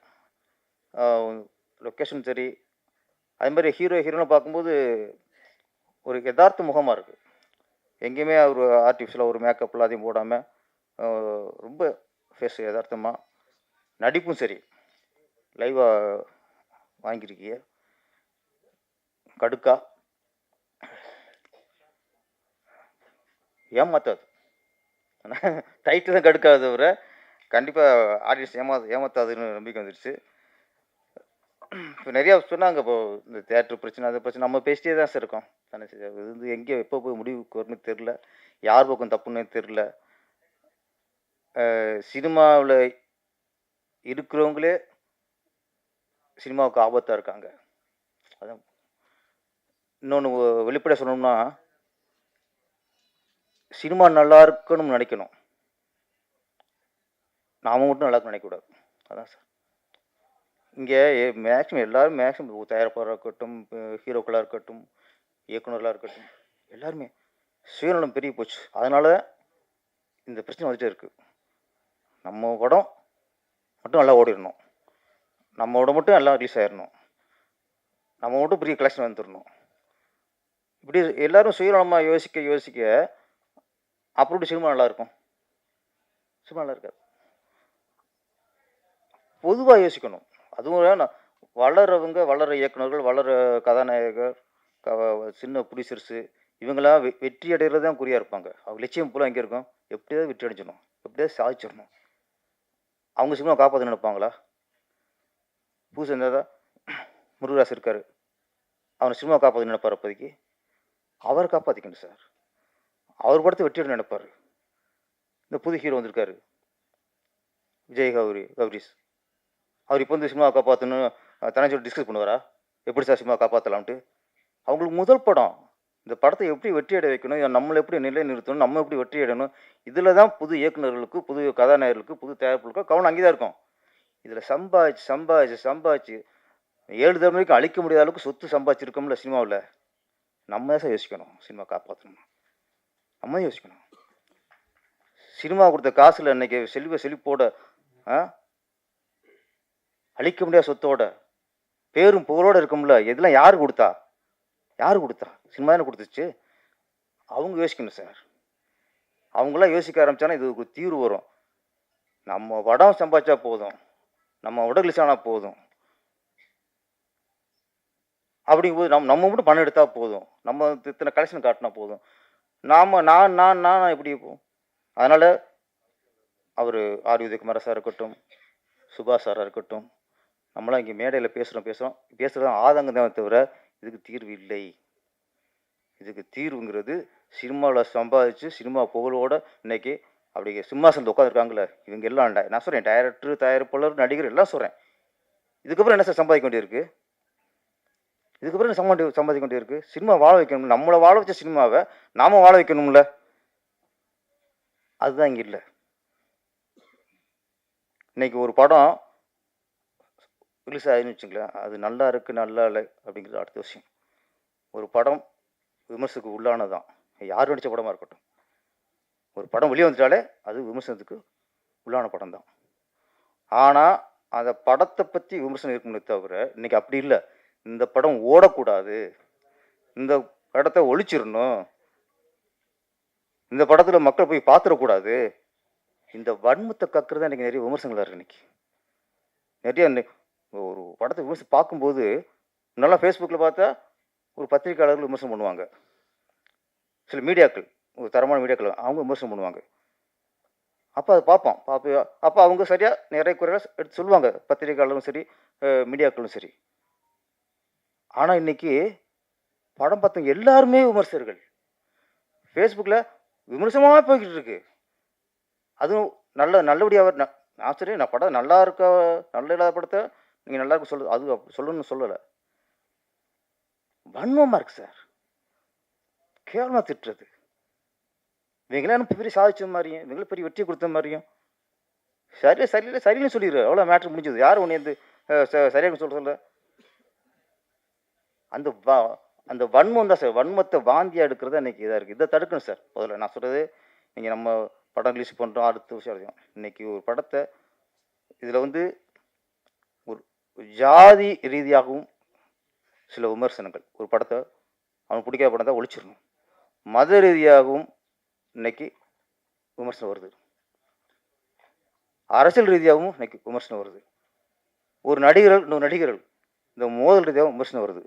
லொக்கேஷன் சரி, அது மாதிரி ஹீரோனை பார்க்கும்போது ஒரு யதார்த்த முகமாக இருக்குது. எங்கேயுமே ஒரு ஆர்டிஃபிஷியலாக ஒரு மேக்கப் எல்லாத்தையும் போடாமல் ரொம்ப ஃபேஸ் யதார்த்தமாக, நடிப்பும் சரி லைவாக வாங்கியிருக்கீங்க. கடுக்கா ஏமாத்தாது. டைட்டில் தான் கடுக்காது தவிர கண்டிப்பாக ஆடியன்ஸ் ஏமாத்தாதுன்னு நம்பிக்கை வந்துடுச்சு. இப்போ நிறையா சொன்னாங்க. இப்போ இந்த தேட்டர் பிரச்சனை, அது பிரச்சனை நம்ம பேசிட்டே தான் சார் இருக்கோம். தானே சார்? இது வந்து எங்கே எப்போ போய் முடிவுக்கு வரும்னு தெரில. யார் பக்கம் தப்புன்னு தெரில. சினிமாவில் இருக்கிறவங்களே சினிமாவுக்கு ஆபத்தாக இருக்காங்க. அதான் இன்னொன்று வெளிப்படையாக சொல்லணும்னா, சினிமா நல்லா இருக்கணும்னு நினைக்கணும். நாம மட்டும் நல்லா இருக்குன்னு நினைக்கக்கூடாது. அதான் சார். இங்கே மேக்ஸிமம் தயாரிப்பாளராக இருக்கட்டும், ஹீரோக்களாக இருக்கட்டும், இயக்குனர்களாக இருக்கட்டும், எல்லாருமே சுயநலம் பெருகி போச்சு. அதனால இந்த பிரச்சனை வந்துட்டே இருக்கு. நம்ம படம் மட்டும் நல்லா ஓடிடணும், நம்ம படம் மட்டும் நல்லா ரிலீஸ் ஆயிடணும், நம்ம மட்டும் பெரிய கலெக்ஷன் வந்துடணும். இப்படி எல்லாரும் சுயநலமாக யோசிக்க அப்புறம் சினிமா நல்லா இருக்கும்? சினிமா நல்லா இருக்காது. பொதுவாக யோசிக்கணும். அதுவும் வளர இயக்குனர்கள், வளர கதாநாயகர், சின்ன ப்ரொடியூசர்ஸு இவங்களாம் வெற்றி அடைகிறது தான் குறியாக இருப்பாங்க. அவங்க லட்சியம் பூரா எங்கே இருக்கும்? எப்படியாவது வெற்றி அடைஞ்சிடணும், எப்படியாவது சாதிச்சிடணும். அவங்க சினிமா காப்பாற்ற நினைப்பாங்களா? புதுசு இருந்தால் தான் முருகராசு இருக்கார், அவனை சினிமா காப்பாற்ற நினைப்பார். அப்போதைக்கு அவரை காப்பாற்றிக்கணும் சார். அவர் படத்தை வெற்றி அடைய நினைப்பார். இந்த புது ஹீரோ வந்திருக்காரு விஜய் கௌரிஸ், அவர் இப்போ வந்து சினிமா காப்பாற்றணும் தனிச்சு டிஸ்கஸ் பண்ணுவாரா? எப்படி சார் சினிமா காப்பாற்றலாம்ட்டு? அவங்களுக்கு முதல் படம், இந்த படத்தை எப்படி வெற்றி அடைய வைக்கணும், நம்மளை எப்படி நிலை நிறுத்தணும், நம்ம எப்படி வெற்றி அடையணும், இதில் தான் புது இயக்குநர்களுக்கு, புது கதாநாயகர்களுக்கு, புது தயாரிப்புகளுக்கு கவனம் அங்கே தான் இருக்கும். இதில் சம்பாதிச்சு 7 தலைமுறைக்கு அழிக்க முடியாத அளவுக்கு சொத்து சம்பாதிச்சிருக்கோம்ல சினிமாவில். நம்ம தான் சார் யோசிக்கணும். சினிமா காப்பாற்றணும் நம்ம தான் யோசிக்கணும். சினிமா கொடுத்த காசில் இன்னைக்கு செழிப்போட அழிக்க முடியாத சொத்தோட பேரும் புகழோடு இருக்கும்ல, இதெல்லாம் யார் கொடுத்தா? சினிமா தானே கொடுத்துச்சு. அவங்க யோசிக்கணும் சார். அவங்களாம் யோசிக்க ஆரம்பிச்சானா இது ஒரு தீர்வு வரும். நம்ம படம் சம்பாதிச்சா போதும், நம்ம உடல் ஆனால் போதும், அப்படிங்கும்போது நம்ம மட்டும் பணம் எடுத்தால் போதும், நம்ம இத்தனை கலெக்ஷன் காட்டினா போதும், நான் எப்படி இருப்போம்? அதனால் அவர் ஆர் உதயகுமார் சார் இருக்கட்டும், சுபாஷ் சாராக இருக்கட்டும், நம்மளாம் இங்கே மேடையில் பேசுகிறது ஆதங்கம் தான் தவிர இதுக்கு தீர்வு இல்லை. இதுக்கு தீர்வுங்கிறது சினிமாவில் சம்பாதிச்சு சினிமா புகழோட இன்னைக்கு அப்படி சிம்மாசனத்தில் உட்காந்துருக்காங்களே இவங்க எல்லாம். நான் சொல்கிறேன், டைரக்டர், தயாரிப்பாளர், நடிகர் எல்லாம் சொல்கிறேன். இதுக்கப்புறம் என்ன சார் சம்பாதிக்க வேண்டியிருக்கு? சம்பாதிக்க வேண்டியிருக்கு? சினிமா வாழ வைக்கணும். நம்மளை வாழ வச்ச சினிமாவை நாம வாழ வைக்கணும்ல. அதுதான் இங்கே இல்லை. இன்னைக்கு ஒரு படம் ரிலீஸ் ஆகுதுன்னு வச்சுங்களேன், அது நல்லா இருக்குது நல்லா இல்லை அப்படிங்கிறது அடுத்த விஷயம். ஒரு படம் விமர்சனத்துக்கு உள்ளானதான், யார் நடித்த படமாக இருக்கட்டும். ஒரு படம் வெளியே வந்துட்டாலே அது விமர்சனத்துக்கு உள்ளான படம் தான். ஆனால் அந்த படத்தை பற்றி விமர்சனம் இருக்குமே தவிர இன்னைக்கு அப்படி இல்லை. இந்த படம் ஓடக்கூடாது, இந்த படத்தை ஒழிச்சிடணும், இந்த படத்தில் மக்கள் போய் பார்த்துடக்கூடாது, இந்த வன்மத்தை கக்குறது இன்றைக்கி நிறைய விமர்சனங்கள் இருக்குது. இன்னைக்கு நிறைய ஒரு படத்தை விமர்சனம் பார்க்கும்போது நல்லா ஃபேஸ்புக்கில் பார்த்தா ஒரு பத்திரிகையாளர்கள் விமர்சனம் பண்ணுவாங்க, சில மீடியாக்கள், ஒரு தரமான மீடியாக்கள் அவங்க விமர்சனம் பண்ணுவாங்க. அப்போ அதை பார்ப்போம். அப்போ அவங்க சரியாக நிறைய குறைகள் எடுத்து சொல்லுவாங்க, பத்திரிகையாளரும் சரி மீடியாக்களும் சரி. ஆனால் இன்னைக்கு படம் பார்த்தவங்க எல்லாருமே விமர்சகர்கள். ஃபேஸ்புக்கில் விமர்சனமாக போய்கிட்டு இருக்கு. அதுவும் நல்லபடியாக நான் சரி, நான் படம் நல்லா இருக்கா நல்ல இல்லாத படத்தை நீங்கள் நல்லா இருக்கு அது சொல்லணும்னு சொல்லலை. வன்மமாக இருக்கு சார், கேவலமாக திட்டுறது. இவங்களாம் பெரிய சாதிச்ச மாதிரியும், இவங்களும் பெரிய வெற்றி கொடுத்த மாதிரியும் சரியில்லைன்னு சொல்லிடுற. அவ்வளோ மேட்ரு முடிஞ்சது. யார் ஒன்று வந்து சரியாக சொல்ல அந்த வன்மம் தான் சார். வன்மத்தை வாந்தியாக எடுக்கிறது இன்னைக்கு இதாக இருக்குது. இதை தடுக்கணும் சார். முதல்ல நான் சொல்கிறது, நீங்கள் நம்ம படம் ரிலீஸ் பண்ணுறோம், அடுத்த விஷயம் அடையும். இன்றைக்கி ஒரு படத்தை இதில் வந்து ஒரு ஜாதி ரீதியாகவும் சில விமர்சனங்கள், ஒரு படத்தை அவனுக்கு பிடிக்காத படம் தான் ஒழிச்சிடணும். மத ரீதியாகவும் இன்னைக்கு விமர்சனம் வருது, அரசியல் ரீதியாகவும் இன்னைக்கு விமர்சனம் வருது. ஒரு நடிகர்கள் இன்னொரு நடிகர்கள் இந்த மோதல் ரீதியாகவும் விமர்சனம் வருது.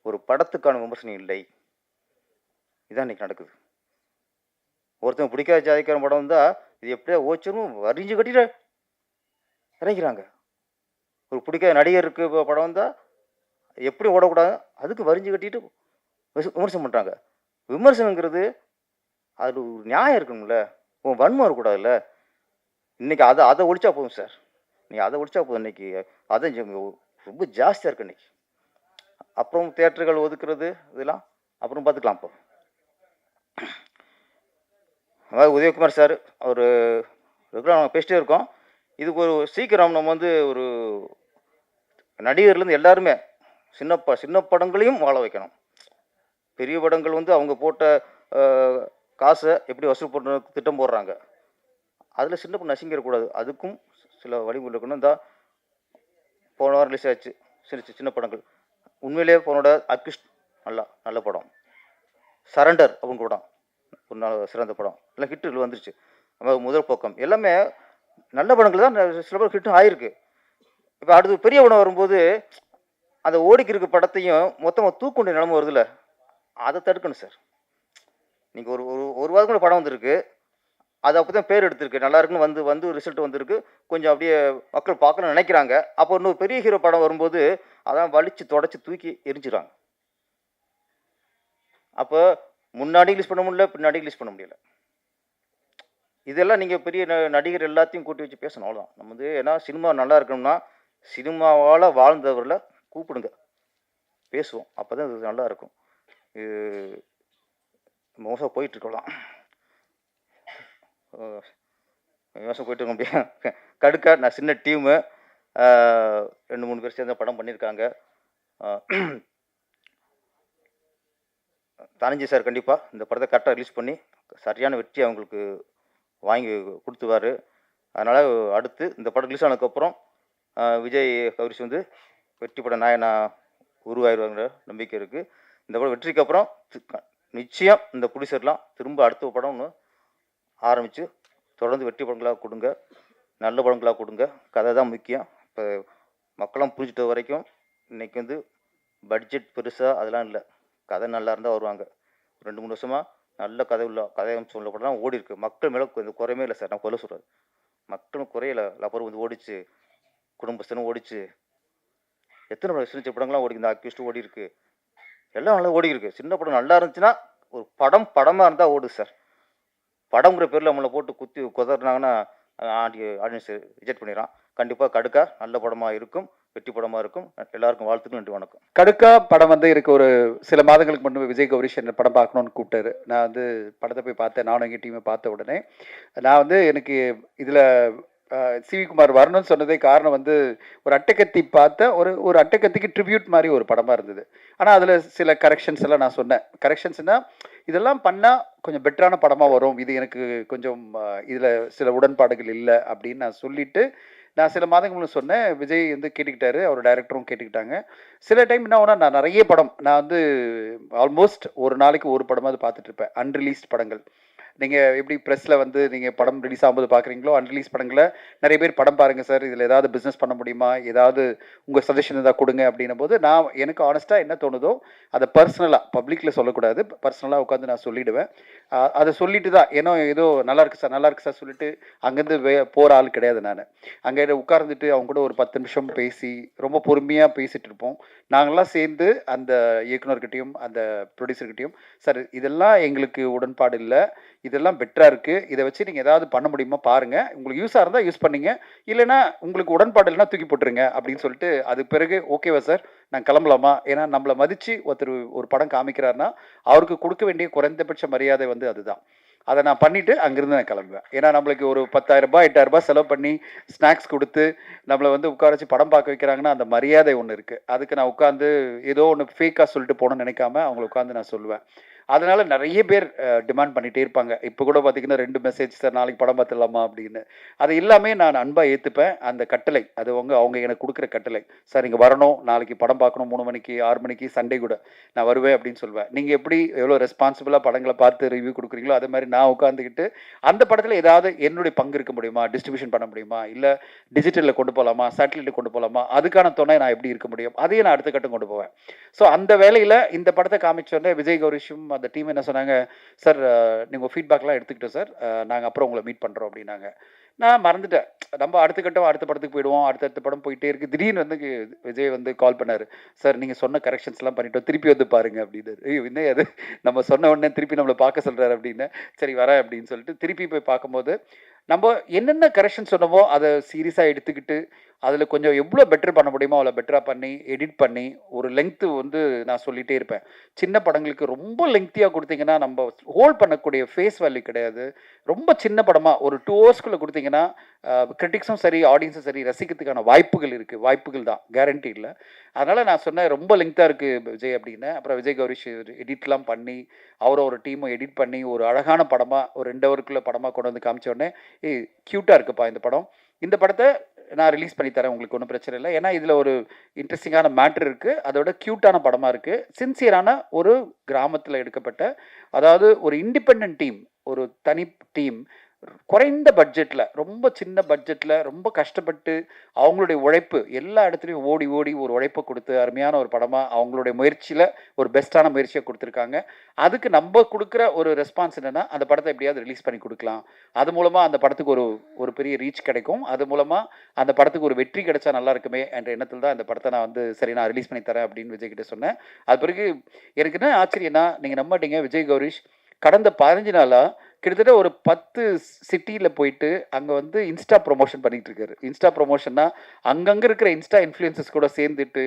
ஒரு படத்துக்கான விமர்சனம் இல்லை. இதான் இன்னைக்கு நடக்குது. ஒருத்தன் பிடிக்காத ஜாதிக்காரன் படம் வந்தா, இது எப்படியா ஓச்சரும் வரிஞ்சு கட்டிட்டு இறங்கிறாங்க. ஒரு பிடிக்காத நடிகருக்கு படம் வந்தா, எப்படி ஓடக்கூடாது அதுக்கு வரிஞ்சு கட்டிட்டு விமர்சனம் பண்ணுறாங்க. விமர்சனங்கிறது அது ஒரு நியாயம் இருக்கணும்ல, வன்மம் இருக்கக்கூடாதுல்ல. இன்னைக்கு அதை ஒழிச்சா போதும் சார். நீங்கள் அதை ஒழிச்சா போதும். இன்னைக்கு அதை ரொம்ப ஜாஸ்தியாக இருக்கு இன்னைக்கு. அப்புறம் தியேட்டர்கள் ஒதுக்குறது இதெல்லாம் அப்புறம் பார்த்துக்கலாம். இப்போ அதாவது உதயகுமார் சார் அவர் ரெகுலராக நம்ம பேசிட்டே இருக்கோம். இதுக்கு ஒரு சீக்கிரம் நம்ம வந்து ஒரு நடிகர்லேருந்து எல்லாருமே சின்ன படங்களையும் வாழ வைக்கணும். பெரிய படங்கள் வந்து அவங்க போட்ட காசை எப்படி வசூல் பண்ணுறதுக்கு திட்டம் போடுறாங்க. அதில் சின்ன படம் நசிங்கிடக்கூடாது. அதுக்கும் சில வழிமுறை இருக்கணும். இந்த போன வாரம் ரிலீஸ் ஆச்சு சின்ன படங்கள். உண்மையிலேயே போனோட அக்யூஸ்ட் நல்ல படம். சரண்டர் அப்படின்னு படம் ஒரு நாள் சிறந்த படம். எல்லாம் ஹிட்டு வந்துருச்சு. முதல் பக்கம் எல்லாமே நல்ல படங்கள் தான். சில படம் ஹிட்டும் ஆயிருக்கு. இப்போ அடுத்து பெரிய படம் வரும்போது அந்த ஓடிக்கு இருக்க படத்தையும் மொத்தமாக தூக்குண்ட நிலைமை வருதுல்ல, அதை தடுக்கணும் சார். நீங்கள் ஒரு வாரத்துக்கு படம் வந்திருக்கு, அது அப்போ தான் பேர் எடுத்திருக்கு, நல்லா இருக்குன்னு வந்து ரிசல்ட் வந்திருக்கு, கொஞ்சம் அப்படியே மக்கள் பார்க்கணும்னு நினைக்கிறாங்க. அப்போ இன்னொரு பெரிய ஹீரோ படம் வரும்போது அதான் வலிச்சு தொடச்சி தூக்கி எரிஞ்சிடறாங்க. அப்போ முன்னாடி ரிலீஸ் பண்ண முடியல, பின்னாடி ரிலீஸ் பண்ண முடியல. இதெல்லாம் நீங்கள் பெரிய நடிகர் எல்லாத்தையும் கூட்டி வச்சு பேசணும். அவ்வளோதான். நம்ம வந்து ஏன்னா சினிமா நல்லா இருக்கணும்னா சினிமாவால் வாழ்ந்தவர்களை கூப்பிடுங்க, பேசுவோம். அப்போ தான் இது நல்லா இருக்கும். இது மோசம் போயிட்டுருக்கலாம். மோசம் போயிட்டு இருக்க முடியாது. கடுக்கா நான் சின்ன டீமு 2-3 பேர் சேர்ந்த படம் பண்ணியிருக்காங்க. தனஞ்சி சார் கண்டிப்பாக இந்த படத்தை கரெக்டாக ரிலீஸ் பண்ணி சரியான வெற்றி அவங்களுக்கு வாங்கி கொடுத்துவார். அதனால் அடுத்து இந்த படம் ரிலீஸ் ஆனதுக்கப்புறம் விஜய் கௌரிஷ் வந்து வெற்றி படம் நாயனா உருவாயிருவாங்கிற நம்பிக்கை இருக்குது. இந்த படம் வெற்றிக்கு அப்புறம் நிச்சயம் இந்த ப்ரொடியூசர்லாம் திரும்ப அடுத்த படம் ஒன்று ஆரம்பித்து தொடர்ந்து வெற்றி படங்களாக கொடுங்க, நல்ல படங்களாக கொடுங்க. கதை தான் முக்கியம். இப்போ மக்களும் புரிஞ்சுட்ட வரைக்கும் இன்றைக்கி வந்து பட்ஜெட் பெருசாக அதெல்லாம் இல்லை. கதை நல்லா இருந்தால் வருவாங்க. 2-3 வருஷமாக நல்ல கதை அம்சம் உள்ள படம் ஓடி இருக்குது. மக்கள் மேலே இந்த குறையுமே இல்லை சார். நான் கொல்ல சொல்கிறது மக்களும் குறையில. லப்பர் வந்து ஓடிச்சு, குடும்பஸ்தனும் ஓடிச்சு, எத்தனை சின்ன படங்கள்லாம் ஓடி, இந்த அக்யூஸ்ட் ஓடி இருக்குது, எல்லாம் நல்லா ஓடி இருக்குது. சின்ன படம் நல்லா இருந்துச்சுன்னா ஒரு படமாக இருந்தால் ஓடுது சார். படங்கிற பேரில் நம்மளை போட்டு குத்தி குதறினாங்கன்னா ஆடியன்ஸ் ரிஜெக்ட் பண்ணிடுறான். கண்டிப்பாக கடுக்கா நல்ல படமாக இருக்கும், வெற்றி படமாக இருக்கும். எல்லாருக்கும் வாழ்த்துக்கள், நன்றி, வணக்கம். கடுக்கா படம் வந்து இருக்கு. ஒரு சில மாதங்களுக்கு முன்பு விஜய் கௌரிஷ் என்ன படம் பார்க்கணுன்னு கூப்பிட்டாரு. நான் வந்து படத்தை போய் பார்த்தேன். நானும் எங்கள் டீமை பார்த்த உடனே நான் வந்து எனக்கு இதில் சிவி குமார் வரணும்னு சொன்னதே காரணம் வந்து ஒரு அட்டைக்கத்தி பார்த்த ஒரு அட்டைக்கத்திக்கு ட்ரிபியூட் மாதிரி ஒரு படமாக இருந்தது. ஆனால் அதில் சில கரெக்ஷன்ஸ் எல்லாம் நான் சொன்னேன். கரெக்ஷன்ஸ்னால் இதெல்லாம் பண்ணால் கொஞ்சம் பெட்டரான படமாக வரும், இது எனக்கு கொஞ்சம் இதில் சில உடன்பாடுகள் இல்லை அப்படின்னு நான் சொல்லிவிட்டு நான் சில மாதங்களுக்கு சொன்னேன். விஜய் வந்து கேட்டுக்கிட்டாரு, அவர் டைரக்டரும் கேட்டுக்கிட்டாங்க. சில டைம் என்ன ஆகுனா நான் நிறைய படம் நான் வந்து ஆல்மோஸ்ட் ஒரு நாளைக்கு ஒரு படமாவது பார்த்துட்ருப்பேன். அன்ரிலீஸ்ட் படங்கள். நீங்கள் எப்படி ப்ரெஸ்ஸில் வந்து நீங்கள் படம் ரிலீஸ் ஆகும்போது பார்க்குறீங்களோ, அன்ரிலீஸ் படங்களை நிறைய பேர் படம் பாருங்கள் சார், இதில் ஏதாவது பிஸ்னஸ் பண்ண முடியுமா, ஏதாவது உங்கள் சஜஷன் ஏதாவது கொடுங்க அப்படின்னும் போது எனக்கு ஆனஸ்ட்டாக என்ன தோணுதோ அதை பர்சனலாக பப்ளிக்கில் சொல்லக்கூடாது, பர்சனலாக உட்காந்து நான் சொல்லிவிடுவேன். அதை சொல்லிட்டு தான் ஏதோ நல்லா இருக்கு சார் சொல்லிட்டு அங்கேருந்து போகிற ஆள் கிடையாது. நான் அங்கே உட்கார்ந்துட்டு அவங்க கூட ஒரு 10 நிமிஷம் பேசி ரொம்ப பொறுமையாக பேசிகிட்டு இருப்போம். நாங்கள்லாம் சேர்ந்து அந்த இயக்குனர்கிட்டையும் அந்த ப்ரொடியூசர்கிட்டையும், சார் இதெல்லாம் எங்களுக்கு உடன்பாடு இல்லை, இதெல்லாம் பெட்டராக இருக்குது, இதை வச்சு நீங்கள் ஏதாவது பண்ண முடியுமா பாருங்கள், உங்களுக்கு யூஸாக இருந்தால் யூஸ் பண்ணிங்க, இல்லைனா உங்களுக்கு உடன்பாடு இல்லைனா தூக்கி போட்டுருங்க அப்படின்னு சொல்லிட்டு அதுக்கு பிறகு ஓகேவா சார் நான் கிளம்பலாமா, ஏன்னா நம்மளை மதித்து ஒருத்தர் ஒரு படம் காமிக்கிறாருன்னா அவருக்கு கொடுக்க வேண்டிய குறைந்தபட்ச மரியாதை வந்து அதுதான். அதை நான் பண்ணிவிட்டு அங்கேருந்து நான் கிளம்புவேன். ஏன்னா நம்மளுக்கு ஒரு 10,000 ரூபாய் 8,000 ரூபாய் செலவு பண்ணி ஸ்நாக்ஸ் கொடுத்து நம்மளை வந்து உட்கார வச்சு படம் பார்க்க வைக்கிறாங்கன்னா அந்த மரியாதை ஒன்று இருக்குது. அதுக்கு நான் உட்காந்து ஏதோ ஒன்று ஃபேக்காக சொல்லிட்டு போகணும்னு நினைக்காம அவங்களை உட்காந்து நான் சொல்லுவேன். அதனால நிறைய பேர் டிமாண்ட் பண்ணிகிட்டே இருப்பாங்க. இப்போ கூட பார்த்தீங்கன்னா 2 மெசேஜ், சார் நாளைக்கு படம் பார்த்துடலாமா அப்படின்னு. அது எல்லாமே நான் அன்பாக ஏற்றுப்பேன். அந்த கட்டளை அது அவங்க எனக்கு கொடுக்குற கட்டளை. சார் நீங்கள் வரணும், நாளைக்கு படம் பார்க்கணும், 3 மணிக்கு 6 மணிக்கு சண்டே கூட நான் வருவேன் அப்படின்னு சொல்லுவேன். நீங்கள் எப்படி எவ்வளோ ரெஸ்பான்சிபிளாக படங்களை பார்த்து ரிவ்யூ கொடுக்குறீங்களோ அதே மாதிரி நான் உட்காந்துக்கிட்டு அந்த படத்தில் ஏதாவது என்னுடைய பங்கு இருக்க முடியுமா, டிஸ்ட்ரிபியூஷன் பண்ண முடியுமா, இல்லை டிஜிட்டலில் கொண்டு போகலாமா, சேட்டலைட்டில் கொண்டு போகலாமா, அதுக்கான துணை நான் எப்படி இருக்க முடியும், அதையும் நான் அடுத்த கட்டம் கொண்டு போவேன். ஸோ அந்த வேலையில் இந்த படத்தை காமிச்சோடனே விஜய் கௌரிஷும் அந்த டீம் என்ன சொன்னாங்க, சார் நீங்கள் ஃபீட்பேக்லாம் எடுத்துக்கிட்டோம் சார், நாங்கள் அப்புறம் உங்களை மீட் பண்ணுறோம் அப்படின்னாங்க. நான் மறந்துட்டேன். நம்ம அடுத்த கட்டம் அடுத்த படத்துக்கு போயிடுவோம், அடுத்தடுத்த படம் போயிட்டே இருக்குது. திடீர்னு வந்து விஜய் வந்து கால் பண்ணார், சார் நீங்கள் சொன்ன கரெக்ஷன்ஸ்லாம் பண்ணிட்டோம், திருப்பி வந்து பாருங்க அப்படின்னாரு. ஐயோ இன்னும் அது நம்ம சொன்ன உடனே திருப்பி நம்மளை பார்க்க சொல்கிறாரு அப்படின்னு, சரி வரேன் அப்படின்னு சொல்லிட்டு திருப்பி போய் பார்க்கும்போது நம்ம என்னென்ன கரெக்ஷன் சொன்னமோ அதை சீரியஸாக எடுத்துக்கிட்டு அதில் கொஞ்சம் எவ்வளோ பெட்டர் பண்ண முடியுமோ அவ்வளோ பெட்டராக பண்ணி எடிட் பண்ணி ஒரு லெங்க்த்து வந்து நான் சொல்லிகிட்டே இருப்பேன். சின்ன படங்களுக்கு ரொம்ப லெங்க்த்தியாக கொடுத்தீங்கன்னா நம்ம ஹோல்ட் பண்ணக்கூடிய ஃபேஸ் வேல்யூ கிடையாது. ரொம்ப சின்ன படமாக ஒரு 2 ஹவர்ஸ்க்குள்ளே கொடுத்தீங்கன்னா கிரிட்டிக்ஸும் சரி ஆடியன்ஸும் சரி ரசிக்கிறதுக்கான வாய்ப்புகள் இருக்குது. வாய்ப்புகள் தான், கேரண்டி இல்லை. அதனால் நான் சொன்னேன் ரொம்ப லெங்க்த்தாக இருக்குது விஜய் அப்படின்னு. அப்புறம் விஜய் கௌரிஷ் எடிட்லாம் பண்ணி ஒரு டீமும் எடிட் பண்ணி ஒரு அழகான படமாக ஒரு 2 ஹவருக்குள்ளே படமாக கொண்டு வந்து காமிச்ச உடனே க்யூட்டாக இருக்குப்பா இந்த படம், இந்த படத்தை நான் ரிலீஸ் பண்ணி தரேன், உங்களுக்கு ஒன்றும் பிரச்சனை இல்லை. ஏன்னா இதில் ஒரு இன்ட்ரெஸ்டிங்கான மேட்ரு இருக்குது, அதோட க்யூட்டான படமாக இருக்குது, சின்சியரான ஒரு கிராமத்தில் எடுக்கப்பட்ட, அதாவது ஒரு இண்டிபெண்ட் டீம், ஒரு தனி டீம் குறைந்த பட்ஜெட்டில் ரொம்ப சின்ன பட்ஜெட்டில் ரொம்ப கஷ்டப்பட்டு அவங்களுடைய உழைப்பு எல்லா இடத்துலையும் ஓடி ஓடி ஒரு உழைப்பை கொடுத்து அருமையான ஒரு படமாக அவங்களுடைய முயற்சியில் ஒரு பெஸ்ட்டான முயற்சியை கொடுத்துருக்காங்க. அதுக்கு நம்ம கொடுக்குற ஒரு ரெஸ்பான்ஸ் என்னென்னா அந்த படத்தை எப்படியாவது ரிலீஸ் பண்ணி கொடுக்கலாம், அது மூலமாக அந்த படத்துக்கு ஒரு பெரிய ரீச் கிடைக்கும், அது மூலமாக அந்த படத்துக்கு ஒரு வெற்றி கிடைச்சா நல்லா இருக்குமே என்ற எண்ணத்தில் தான் இந்த படத்தை நான் வந்து சரி நான் ரிலீஸ் பண்ணி தரேன் அப்படின்னு விஜய் கிட்ட சொன்னேன். அது பிறகு எனக்கு என்ன ஆச்சரியம்னா, நீங்கள் நம்ப மாட்டீங்க, விஜய் கௌரிஷ் கடந்த 15 நாளாக கிட்டத்தட்ட ஒரு 10 சிட்டியில் போயிட்டு அங்கே வந்து இன்ஸ்டா ப்ரொமோஷன் பண்ணிகிட்டு இருக்காரு. இன்ஸ்டா ப்ரொமோஷன்னா அங்கங்கே இருக்கிற இன்ஸ்டா இன்ஃப்ளூயன்சஸ் கூட சேர்ந்துட்டு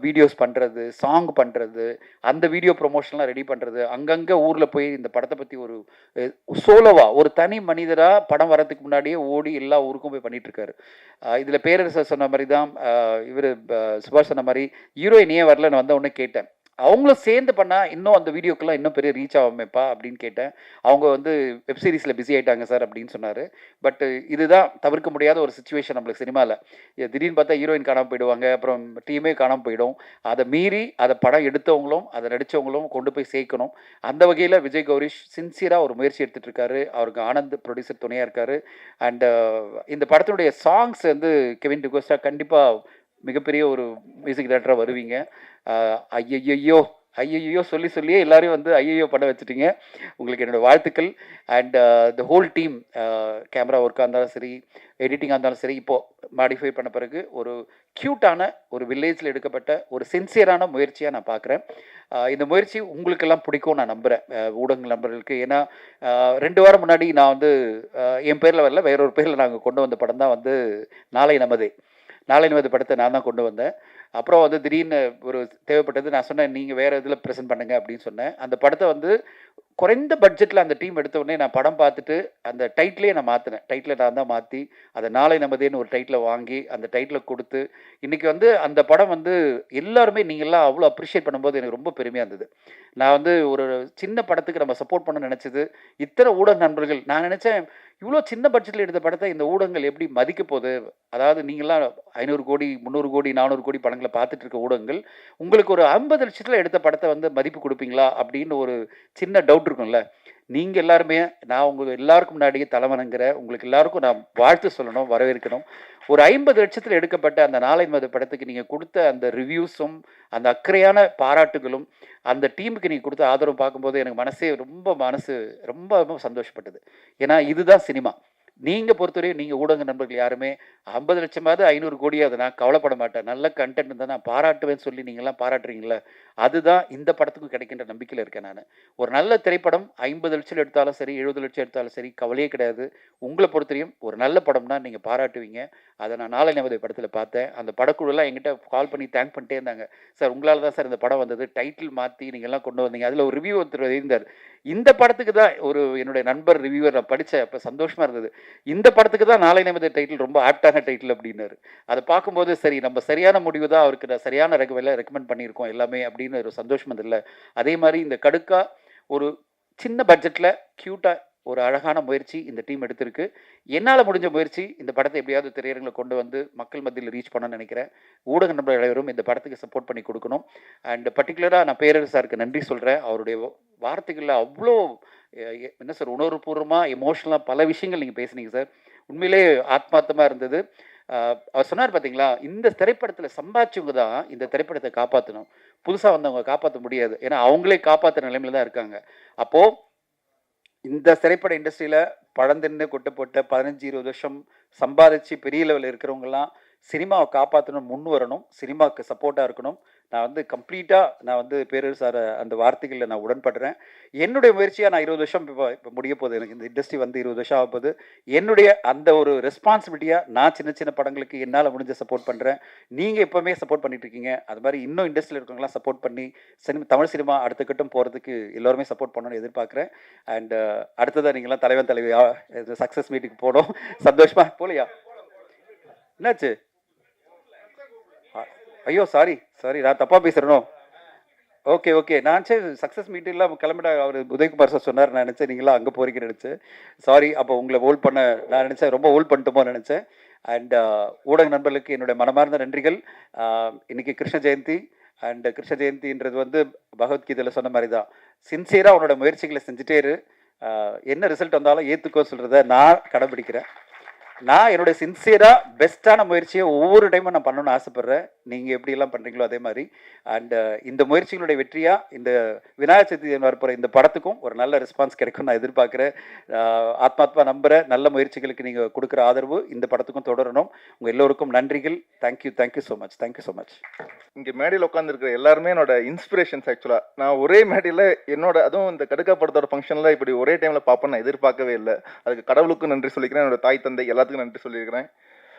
வீடியோஸ் பண்ணுறது, சாங் பண்ணுறது, அந்த வீடியோ ப்ரொமோஷன்லாம் ரெடி பண்ணுறது, அங்கங்கே ஊரில் போய் இந்த படத்தை பற்றி ஒரு சோலோவாக ஒரு தனி மனிதராக படம் வரதுக்கு முன்னாடியே ஓடி எல்லா ஊருக்கும் போய் பண்ணிகிட்ருக்காரு. இதில் பேரரசர் சொன்ன மாதிரி தான் இவர் சுபாஷ் சொன்ன மாதிரி ஹீரோயின் ஏன் வரல, நான் வந்த உடனே கேட்டேன், அவங்களும் சேர்ந்து பண்ணால் இன்னும் அந்த வீடியோக்கெல்லாம் இன்னும் பெரிய ரீச் ஆகுமேப்பா அப்படின்னு கேட்டேன். அவங்க வந்து வெப்சீரிஸில் பிஸி ஆகிட்டாங்க சார் அப்படின்னு சொன்னார். பட் இதுதான் தவிர்க்க முடியாத ஒரு சுச்சுவேஷன் நம்மளுக்கு சினிமாவில். திடீர்னு பார்த்தா ஹீரோயின் காணாமல் போயிடுவாங்க, அப்புறம் டீமே காணாமல் போயிடும். அதை மீறி அதை படம் எடுத்தவங்களும் அதை நடித்தவங்களும் கொண்டு போய் சேர்க்கணும். அந்த வகையில் விஜய் கௌரிஷ் சின்சியராக ஒரு முயற்சி எடுத்துகிட்டு இருக்காரு. அவருக்கு ஆனந்த் ப்ரொடியூசர் துணையாக இருக்கார். அண்ட் இந்த படத்தினுடைய சாங்ஸ் வந்து கெவின் டிகோஸ்டா கண்டிப்பாக மிகப்பெரிய ஒரு மியூசிக் டைரக்டராக வருவீங்க. ஐயையோ சொல்லியே எல்லாரையும் வந்து ஐயையோ பண்ண வச்சுட்டீங்க. உங்களுக்கு என்னோடய வாழ்த்துக்கள். And the whole team, camera ஒர்க்காக இருந்தாலும் சரி, எடிட்டிங்காக இருந்தாலும் சரி, இப்போது மாடிஃபை பண்ண பிறகு ஒரு க்யூட்டான ஒரு வில்லேஜில் எடுக்கப்பட்ட ஒரு சின்சியரான முயற்சியாக நான் பார்க்குறேன். இந்த முயற்சி உங்களுக்கெல்லாம் பிடிக்கும் நான் நம்புகிறேன், ஊடக நண்பர்களுக்கு. ஏன்னா 2 வாரம் முன்னாடி நான் வந்து என் பேரில் வரல, வேறொரு பேரில் நாங்கள் கொண்டு வந்த படம் தான் வந்து நாளை நமதே படத்தை நான் தான் கொண்டு வந்தேன். அப்புறம் வந்து திடீர்னு ஒரு தேவைப்பட்டது, நான் சொன்னேன் நீங்கள் வேறு இதில் ப்ரெசென்ட் பண்ணுங்க அப்படின்னு சொன்னேன். அந்த படத்தை வந்து குறைந்த பட்ஜெட்டில் அந்த டீம் எடுத்த உடனே நான் படம் பார்த்துட்டு அந்த டைட்டிலே நான் மாற்றினேன். டைட்டிலை நான் தான் மாற்றி அதை நாளை நமதேன்னு ஒரு டைட்டிலை வாங்கி அந்த டைட்டிலை கொடுத்து இன்றைக்கி வந்து அந்த படம் வந்து எல்லாருமே நீங்கள்லாம் அவ்வளோ அப்ரிஷியேட் பண்ணும்போது எனக்கு ரொம்ப பெருமையாக இருந்தது. நான் வந்து ஒரு சின்ன படத்துக்கு நம்ம சப்போர்ட் பண்ண நினச்சது, இத்தனை ஊடக நண்பர்கள், நான் நினச்சேன் இவ்வளோ சின்ன பட்ஜெட்டில் எடுத்த படத்தை இந்த ஊடகங்கள் எப்படி மதிக்க போகுது. அதாவது நீங்களாம் 500 கோடி 300 கோடி 400 கோடி படங்களை பார்த்துட்டு இருக்க ஊடகங்கள் உங்களுக்கு ஒரு 50 லட்சத்தில் எடுத்த படத்தை வந்து மதிப்பு கொடுப்பீங்களா அப்படின்னு ஒரு சின்ன டவுட் இருக்கும்ல. நீங்கள் எல்லாருமே, நான் உங்கள் எல்லாருக்கும் முன்னாடியே தலைவணங்குற உங்களுக்கு எல்லாருக்கும் நான் வாழ்த்து சொல்லணும், வரவேற்கணும். ஒரு 50 லட்சத்தில் எடுக்கப்பட்ட அந்த நாளை நமதே படத்துக்கு நீங்கள் கொடுத்த அந்த ரிவ்யூஸும் அந்த அக்கறையான பாராட்டுகளும் அந்த டீமுக்கு நீங்கள் கொடுத்த ஆதரவு பார்க்கும்போது எனக்கு மனசு ரொம்ப சந்தோஷப்பட்டது. ஏன்னா இதுதான் சினிமா. நீங்கள் பொறுத்தவரையும் நீங்கள் ஊடக நண்பர்கள் யாருமே 50 லட்சமாவது 500 கோடியாவது நான் கவலைப்பட மாட்டேன், நல்ல கண்டென்ட் தான் நான் பாராட்டுவேன்னு சொல்லி நீங்கள்லாம் பாராட்டுறீங்களே, அதுதான் இந்த படத்துக்கும் கிடைக்கின்ற நம்பிக்கையில் இருக்கேன் நான். ஒரு நல்ல திரைப்படம் 50 லட்சம் எடுத்தாலும் சரி 70 லட்சம் எடுத்தாலும் சரி கவலையே கிடையாது. உங்களை பொறுத்தவரையும் ஒரு நல்ல படம்னா நீங்கள் பாராட்டுவீங்க. அதை நான் நாளை நமதே படத்தில் பார்த்தேன். அந்த படக்குழுலாம் என்கிட்ட கால் பண்ணி தேங்க் பண்ணிட்டே இருந்தாங்க, சார் உங்களால் தான் சார் இந்த படம் வந்தது, டைட்டில் மாற்றி நீங்கள்லாம் கொண்டு வந்தீங்க. அதில் ஒரு ரிவ்யூ ஒருத்தர் இருந்தார், இந்த படத்துக்கு தான் ஒரு என்னுடைய நண்பர் ரிவ்யூவர் நான் படித்தேன், அப்போ சந்தோஷமாக இருந்தது, இந்த படத்துக்கு தான் நாளை நமதே டைட்டில் ரொம்ப ஆப்டான டைட்டில் அப்படின்னாரு. அதை பார்க்கும்போது சரி நம்ம சரியான முடிவு தான் அவருக்கு சரியான ரெக்கமெண்ட் பண்ணியிருக்கோம் எல்லாமே அப்படின்னு ஒரு சந்தோஷம் இல்லை. அதே மாதிரி இந்த கடுக்கா ஒரு சின்ன பட்ஜெட்டில் க்யூட்டாக ஒரு அழகான முயற்சி இந்த டீம் எடுத்திருக்கு. என்னால் முடிஞ்ச முயற்சி இந்த படத்தை எப்படியாவது திரையரங்கில் கொண்டு வந்து மக்கள் மத்தியில் ரீச் பண்ணணும்னு நினைக்கிறேன். ஊடக நண்பர்கள் அனைவரும் இந்த படத்துக்கு சப்போர்ட் பண்ணி கொடுக்கணும். அண்ட் பர்டிகுலராக நான் பேரரசு சாருக்கு நன்றி சொல்கிறேன். அவருடைய வார்த்தைகளில் அவ்வளோ என்ன சார் உணர்வுபூர்வமாக எமோஷ்னலாக பல விஷயங்கள் நீங்கள் பேசுனீங்க சார். உண்மையிலே ஆத்மார்த்தமாக இருந்தது. அவர் சொன்னார் பார்த்தீங்களா, இந்த திரைப்படத்தில் சம்பாதிச்சவங்க தான் இந்த திரைப்படத்தை காப்பாற்றணும், புதுசாக வந்தவங்க காப்பாற்ற முடியாது. ஏன்னா அவங்களே காப்பாற்ற நிலைமையில தான் இருக்காங்க. அப்போது இந்த திரைப்பட இண்டஸ்ட்ரியில் பழந்தின்னு கொட்டு போட்ட 15-20 வருஷம் சம்பாதிச்சு பெரிய லெவலில் இருக்கிறவங்கலாம் சினிமாவை காப்பாற்றணும், முன் வரணும், சினிமாவுக்கு சப்போர்ட்டாக இருக்கணும். நான் கம்ப்ளீட்டாக பேரரசு சார் அந்த வார்த்தைகளில் நான் உடன்படுறேன். என்னுடைய முயற்சியாக நான் 20 வருஷம் இப்போ முடிய போகுது, எனக்கு இந்த இண்டஸ்ட்ரி 20 வருஷம் ஆக போகுது. என்னுடைய அந்த ஒரு ரெஸ்பான்சிபிலிட்டியாக நான் சின்ன சின்ன படங்களுக்கு என்னால் முடிஞ்ச சப்போர்ட் பண்ணுறேன். நீங்கள் எப்போவுமே சப்போர்ட் பண்ணிட்டு இருக்கீங்க. அது மாதிரி இன்னும் இண்டஸ்ட்ரியில் இருக்கவங்களாம் சப்போர்ட் பண்ணி தமிழ் சினிமா அடுத்த கட்டம் போகிறதுக்கு எல்லோருமே சப்போர்ட் பண்ணணும்னு எதிர்பார்க்குறேன். அண்ட் அடுத்ததாக நீங்களாம் தலைவன் தலைவியாக சக்ஸஸ் மீட்டுக்கு போகணும். சந்தோஷமா போலையா? என்னாச்சு? ஐயோ சாரி நான் தப்பாக பேசுகிறேனோ? ஓகே நான் சக்ஸஸ் மீட்டிங்லாம் கிளம்பிட அவர் உதயகுமார் சார் சொன்னார். நான் நினச்சேன் நீங்களாம் அங்கே போகிறீங்கன்னு நினச்சேன். சாரி, அப்போ உங்களை ஹோல்ட் பண்ண நான் நினச்சேன், ரொம்ப ஹோல்ட் பண்ணிட்டோமோன்னு நினச்சேன். அண்ட் ஊடக நண்பர்களுக்கு என்னுடைய மனமார்ந்த நன்றிகள். இன்றைக்கி கிருஷ்ண ஜெயந்தி. அண்ட் கிருஷ்ண ஜெயந்தின்றது பகவத்கீதையில் சொன்ன மாதிரி தான், சின்சியராக உன்னோட முயற்சிகளை செஞ்சுட்டே இரு. என்ன ரிசல்ட் வந்தாலும் ஏற்றுக்கோ சொல்கிறத நான் கடைபிடிக்கிறேன். நான் என்னுடைய சின்சியராக பெஸ்ட்டான முயற்சியை ஒவ்வொரு டைமும் நான் பண்ணணும்னு ஆசைப்பட்றேன். நீங்கள் எப்படியெல்லாம் பண்ணுறீங்களோ அதே மாதிரி. அண்ட் இந்த முயற்சிகளுடைய வெற்றியாக இந்த விநாயகர் சதுர்த்தி வரப்போகிற இந்த படத்துக்கும் ஒரு நல்ல ரெஸ்பான்ஸ் கிடைக்கும் நான் எதிர்பார்க்குறேன். ஆத்மாத்மா நம்புகிறேன். நல்ல முயற்சிகளுக்கு நீங்கள் கொடுக்குற ஆதரவு இந்த படத்துக்கும் தொடரணும். உங்கள் எல்லோருக்கும் நன்றிகள். Thank you so much. இங்கே மேடையில் உட்காந்துருக்கிற எல்லாருமே என்னோட இன்ஸ்பிரேஷன்ஸ். ஆக்சுவலாக நான் ஒரே மேடையில் அதுவும் இந்த கடுக்கா படத்தோட ஃபங்க்ஷனில் இப்படி ஒரே டைமில் பார்ப்பேன் நான் எதிர்பார்க்கவே இல்லை. அதுக்கு கடவுளுக்கும் நன்றி சொல்லிக்கிறேன், என்னோட தாய் தந்தை எல்லாத்துக்கும் நன்றி சொல்லியிருக்கிறேன்.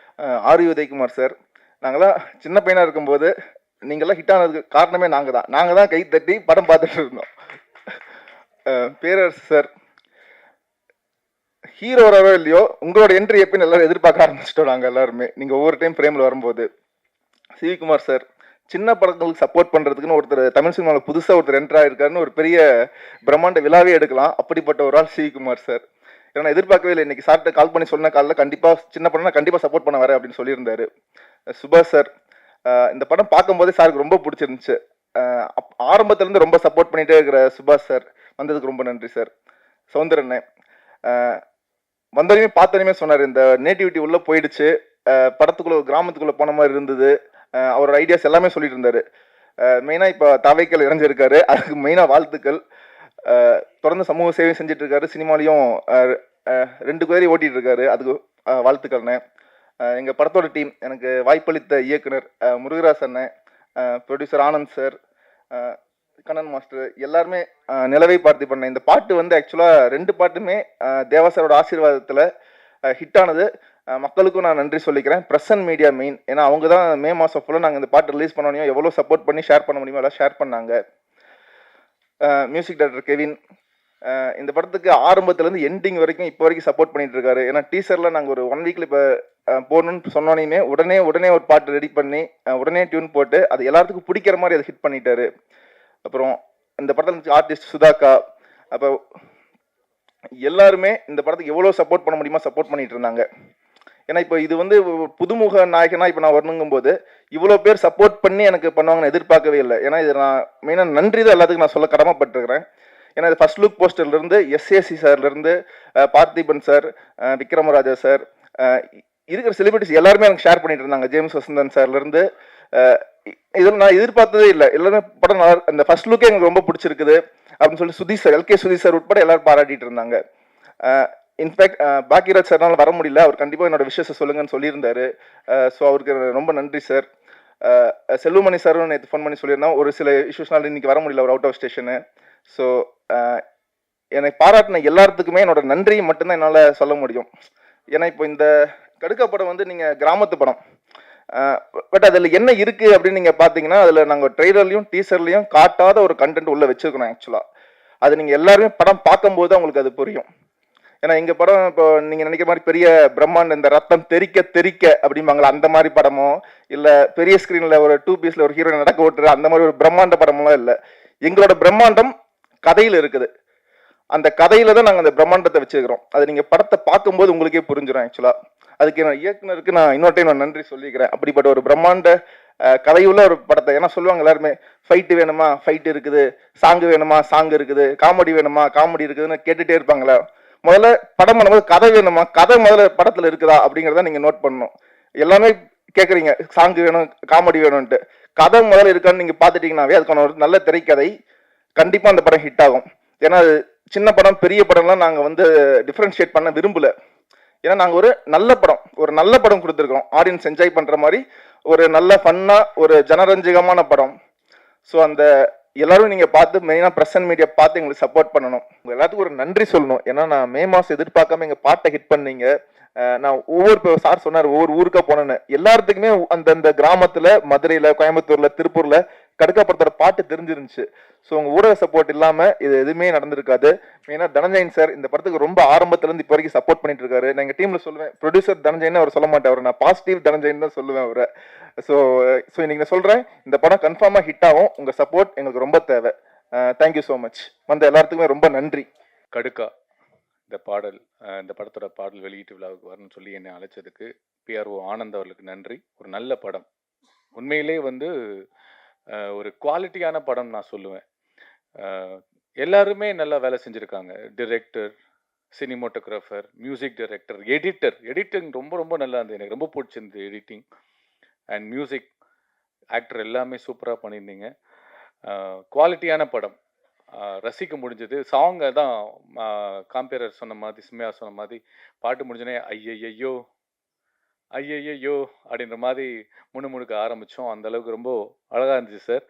ஆர் உதயகுமார் சார், நாங்களாம் சின்ன பையனாக இருக்கும்போது நீங்களாம் ஹிட் ஆனதுக்கு காரணமே நாங்கள் தான் கை தட்டி படம் பார்த்துட்டு இருந்தோம். பேரரசு சார், ஹீரோ வரவோ இல்லையோ உங்களோட என்ட்ரி எப்படின்னு எல்லாரும் எதிர்பார்க்க ஆரம்பிச்சிட்டோம் நாங்கள் எல்லாருமே, நீங்கள் ஒவ்வொரு டைம் ஃப்ரேமில் வரும்போது. சிவிகுமார் சார், சின்ன படங்களுக்கு சப்போர்ட் பண்ணுறதுக்குன்னு ஒருத்தர் தமிழ் சினிமாவில் புதுசாக ஒருத்தர் என்ட்ரு ஆகிருக்காருன்னு ஒரு பெரிய பிரம்மாண்ட விழாவே எடுக்கலாம். அப்படிப்பட்ட ஒரு ஆள் சிவிகுமார் சார். ஏன்னா எதிர்பார்க்கவே இல்லை. இன்னைக்கு சார்கிட்ட கால் பண்ணி சொன்ன காலில் கண்டிப்பாக சின்ன படம்னா கண்டிப்பாக சப்போர்ட் பண்ண வரேன் அப்படின்னு சொல்லியிருந்தாரு. சுபாஷ் சார், இந்த படம் பார்க்கும்போதே சாருக்கு ரொம்ப பிடிச்சிருந்துச்சு. ஆரம்பத்துலேருந்து ரொம்ப சப்போர்ட் பண்ணிகிட்டே இருக்கிற சுபாஷ் சார் வந்ததுக்கு ரொம்ப நன்றி சார். சௌந்தரண்ணே வந்தோடனே பார்த்தோன்னே சொன்னார், இந்த நேட்டிவிட்டி உள்ளே போயிடுச்சு, படத்துக்குள்ளே கிராமத்துக்குள்ளே போன மாதிரி இருந்தது. அவரோட ஐடியாஸ் எல்லாமே சொல்லிட்டு இருந்தாரு. மெயினாக இப்போ தவைக்கல் இறஞ்சிருக்காரு, அதுக்கு மெயினாக வாழ்த்துக்கள். தொடர்ந்து சமூக சேவை செஞ்சுட்டு இருக்காரு. சினிமாலையும் 2 குதிரை ஓட்டிட்டு இருக்காரு, அதுக்கு வாழ்த்துக்கள்ண்ணே. எங்கள் படத்தோட டீம், எனக்கு வாய்ப்பளித்த இயக்குனர் முருகராஜ் அண்ணன், producer Anand sir, Kannan master, எல்லாருமே நிலவை பார்த்து பண்ண இந்த பாட்டு ஆக்சுவலாக 2 பாட்டுமே தேவாசரோட ஆசீர்வாதத்தில் ஹிட் ஆனது. மக்களுக்கும் நான் நன்றி சொல்லிக்கிறேன். ப்ரெஸ் அண்ட் மீடியா மெயின், ஏன்னா அவங்க தான் மே மாதம் ஃபுல்லாக நாங்கள் இந்த பாட்டு ரிலீஸ் பண்ணோம் எவ்வளோ சப்போர்ட் பண்ணி ஷேர் பண்ண முடியுமோ எல்லாம் ஷேர் பண்ணாங்க. மியூசிக் டைரக்டர் கெவின் இந்த படத்துக்கு ஆரம்பத்துலேருந்து எண்டிங் வரைக்கும் இப்போ வரைக்கும் சப்போர்ட் பண்ணிட்டு இருக்காரு. ஏன்னா டீசரில் நாங்கள் ஒரு 1 வீக்கில் இப்போ போடணும்னு சொன்னோன்னே உடனே ஒரு பாட்டு ரெடி பண்ணி உடனே டியூன் போட்டு அது எல்லாத்துக்கும் பிடிக்கிற மாதிரி அதை ஹிட் பண்ணிட்டாரு. அப்புறம் இந்த படத்தில் ஆர்டிஸ்ட் சுதாக்கா, அப்போ எல்லாருமே இந்த படத்துக்கு எவ்வளோ சப்போர்ட் பண்ண முடியுமோ சப்போர்ட் பண்ணிட்டு இருந்தாங்க. ஏன்னா இப்போ இது புதுமுக நாயகனா இப்போ நான் வரணுங்கும் போது இவ்வளோ பேர் சப்போர்ட் பண்ணி எனக்கு பண்ணுவாங்கன்னு எதிர்பார்க்கவே இல்லை. ஏன்னா இது நான் மெயினாக நன்றி தான் எல்லாத்துக்கும் நான் சொல்ல கடமைப்பட்டிருக்கிறேன். ஏன்னா இது ஃபர்ஸ்ட் லுக் போஸ்டர்லேருந்து எஸ்ஏசி சார்லேருந்து பார்த்திபன் சார், விக்ரமராஜா சார், இருக்கிற செலிபிரிட்டிஸ் எல்லாருமே எனக்கு ஷேர் பண்ணிட்டு இருந்தாங்க. ஜேம்ஸ் வசந்தன் சார்லேருந்து இதில் நான் எதிர்பார்த்ததே இல்லை. எல்லாருமே படம் நல்லா, அந்த ஃபர்ஸ்ட் லுக்கே எனக்கு ரொம்ப பிடிச்சிருக்குது அப்படின்னு சொல்லி Sudheesh sir, LK Sudheesh sir உட்பட எல்லாரும் பாராட்டிட்டு இருந்தாங்க. இன்ஃபேக்ட் பாக்கியராஜ் சார்னால வர முடியல, அவர் கண்டிப்பாக என்னோட விஷயத்தை சொல்லுங்கன்னு சொல்லியிருந்தாரு. ஸோ அவருக்கு ரொம்ப நன்றி சார். செல்வமணி சாரும் நேற்று ஃபோன் பண்ணி சொல்லியிருந்தோம், ஒரு சில இஷ்யூஸ்னால இன்னைக்கு வர முடியல, ஒரு அவுட் ஆஃப் ஸ்டேஷனு. ஸோ என்னை பாராட்டின எல்லாத்துக்குமே என்னோட நன்றி மட்டும்தான் என்னால் சொல்ல முடியும். ஏன்னா இப்போ இந்த கடுக்கா படம் நீங்கள் கிராமத்து படம், பட் அதில் என்ன இருக்குது அப்படின்னு நீங்கள் பார்த்தீங்கன்னா, அதில் நாங்கள் ட்ரெய்லர்லையும் டீசர்லையும் காட்டாத ஒரு கண்டென்ட் உள்ளே வச்சுருக்கணும். ஆக்சுவலாக அது நீங்கள் எல்லாருமே படம் பார்க்கும்போது அவங்களுக்கு அது புரியும். ஏன்னா எங்கள் படம் இப்போ நீங்கள் நினைக்கிற மாதிரி பெரிய பிரம்மாண்டம், இந்த ரத்தம் தெறிக்க அப்படிம்பாங்களா அந்த மாதிரி படமோ, இல்லை பெரிய ஸ்க்ரீனில் ஒரு 2 பீஸில் ஒரு ஹீரோயின் நடக்க ஓட்டுற அந்த மாதிரி ஒரு பிரம்மாண்ட படமெல்லாம் இல்லை. எங்களோட பிரம்மாண்டம் கதையில் இருக்குது. அந்த கதையில தான் நாங்கள் அந்த பிரம்மாண்டத்தை வச்சுக்கிறோம். அது நீங்கள் படத்தை பார்க்கும்போது உங்களுக்கே புரிஞ்சிடும் ஆக்சுவலாக. அதுக்கு நான் இயக்குனருக்கு நான் இன்னொரு டைம் நான் நன்றி சொல்லிக்கிறேன். அப்படிப்பட்ட ஒரு பிரம்மாண்ட கதையுள்ள ஒரு படத்தை, ஏன்னா சொல்லுவாங்க எல்லாருமே ஃபைட்டு வேணுமா ஃபைட் இருக்குது, சாங்கு வேணுமா சாங் இருக்குது, காமெடி வேணுமா காமெடி இருக்குதுன்னு கேட்டுகிட்டே இருப்பாங்களே. முதல்ல படம் பண்ணும்போது கதை வேணுமா, கதை முதல்ல படத்தில் இருக்குதா அப்படிங்கிறத நீங்கள் நோட் பண்ணணும். எல்லாமே கேட்குறீங்க சாங்கு வேணும் காமெடி வேணும்ன்ட்டு, கதை முதல்ல இருக்கான்னு நீங்கள் பார்த்துட்டீங்கன்னாவே அதுக்கான ஒரு நல்ல திரைக்கதை கண்டிப்பாக அந்த படம் ஹிட் ஆகும். ஏன்னா அது சின்ன படம் பெரிய படம்லாம் நாங்கள் வந்து டிஃப்ரென்ஷியேட் பண்ண விரும்பல. ஏன்னா நாங்கள் ஒரு நல்ல படம் கொடுத்துருக்கோம், ஆடியன்ஸ் என்ஜாய் பண்ணுற மாதிரி ஒரு நல்ல ஃபன்னாக ஒரு ஜனரஞ்சகமான படம். ஸோ அந்த எல்லாரும் நீங்கள் பார்த்து மெயினாக ப்ரெஸ் அண்ட் மீடியா பார்த்து எங்களுக்கு சப்போர்ட் பண்ணணும். உங்கள் எல்லாத்துக்கும் ஒரு நன்றி சொல்லணும். ஏன்னா நான் மே மாதம் எதிர்பார்க்காம எங்கள் பாட்டை ஹிட் பண்ணீங்க. நான் சார் சொன்னார் ஒவ்வொரு ஊருக்கா போனேன்னு, எல்லாத்துக்குமே அந்தந்த கிராமத்தில் மதுரையில் கோயம்புத்தூரில் திருப்பூரில் கடுக்காப்படத்தோட பாட்டு தெரிஞ்சிருந்துச்சு. ஸோ உங்கள் ஊடக சப்போர்ட் இல்லாமல் இது எதுவுமே நடந்திருக்காது. மெயினாக தனஞ்சயன் சார் இந்த படத்துக்கு ரொம்ப ஆரம்பத்துலேருந்து இப்போ வரைக்கும் சப்போர்ட் பண்ணிட்டு இருக்காரு. நான் எங்கள் டீமில் சொல்லுவேன் ப்ரொடியூசர் தனஞ்சயன் அவர் சொல்ல மாட்டேன், அவர் நான் பாசிட்டிவ் தனஞ்சயன் தான் சொல்லுவேன் அவரை. ஸோ இன்னைக்கு நான் சொல்கிறேன், இந்த படம் கன்ஃபார்மாக ஹிட் ஆகும். உங்கள் சப்போர்ட் எங்களுக்கு ரொம்ப தேவை. Thank you so much. வந்த எல்லாத்துக்குமே ரொம்ப நன்றி. கடுக்கா இந்த பாடல், இந்த படத்தோட பாடல் வெளியீட்டு விழாவுக்கு வரணும்னு சொல்லி என்னை அழைச்சதுக்கு பிஆர்ஓ ஆனந்த் அவர்களுக்கு நன்றி. ஒரு நல்ல படம், உண்மையிலே வந்து ஒரு குவாலிட்டியான படம் நான் சொல்லுவேன். எல்லாருமே நல்லா வேலை செஞ்சுருக்காங்க. Director, cinematographer, music director, editing ரொம்ப ரொம்ப நல்லா இருந்தது. எனக்கு ரொம்ப பிடிச்சிருந்தது எடிட்டிங் அண்ட் மியூசிக். ஆக்டர் எல்லாமே சூப்பராக பண்ணியிருந்தீங்க. குவாலிட்டியான படம், ரசிக்க முடிஞ்சது. சாங்கை தான் காம்பேரர் சொன்ன மாதிரி, சிம்மையா சொன்ன மாதிரி, பாட்டு முடிஞ்சோடனே ஐயையோ ஐயையோ அப்படின்ற மாதிரி முணுமுணுக்க ஆரம்பித்தோம். அந்த அளவுக்கு ரொம்ப அழகாக இருந்துச்சு சார்.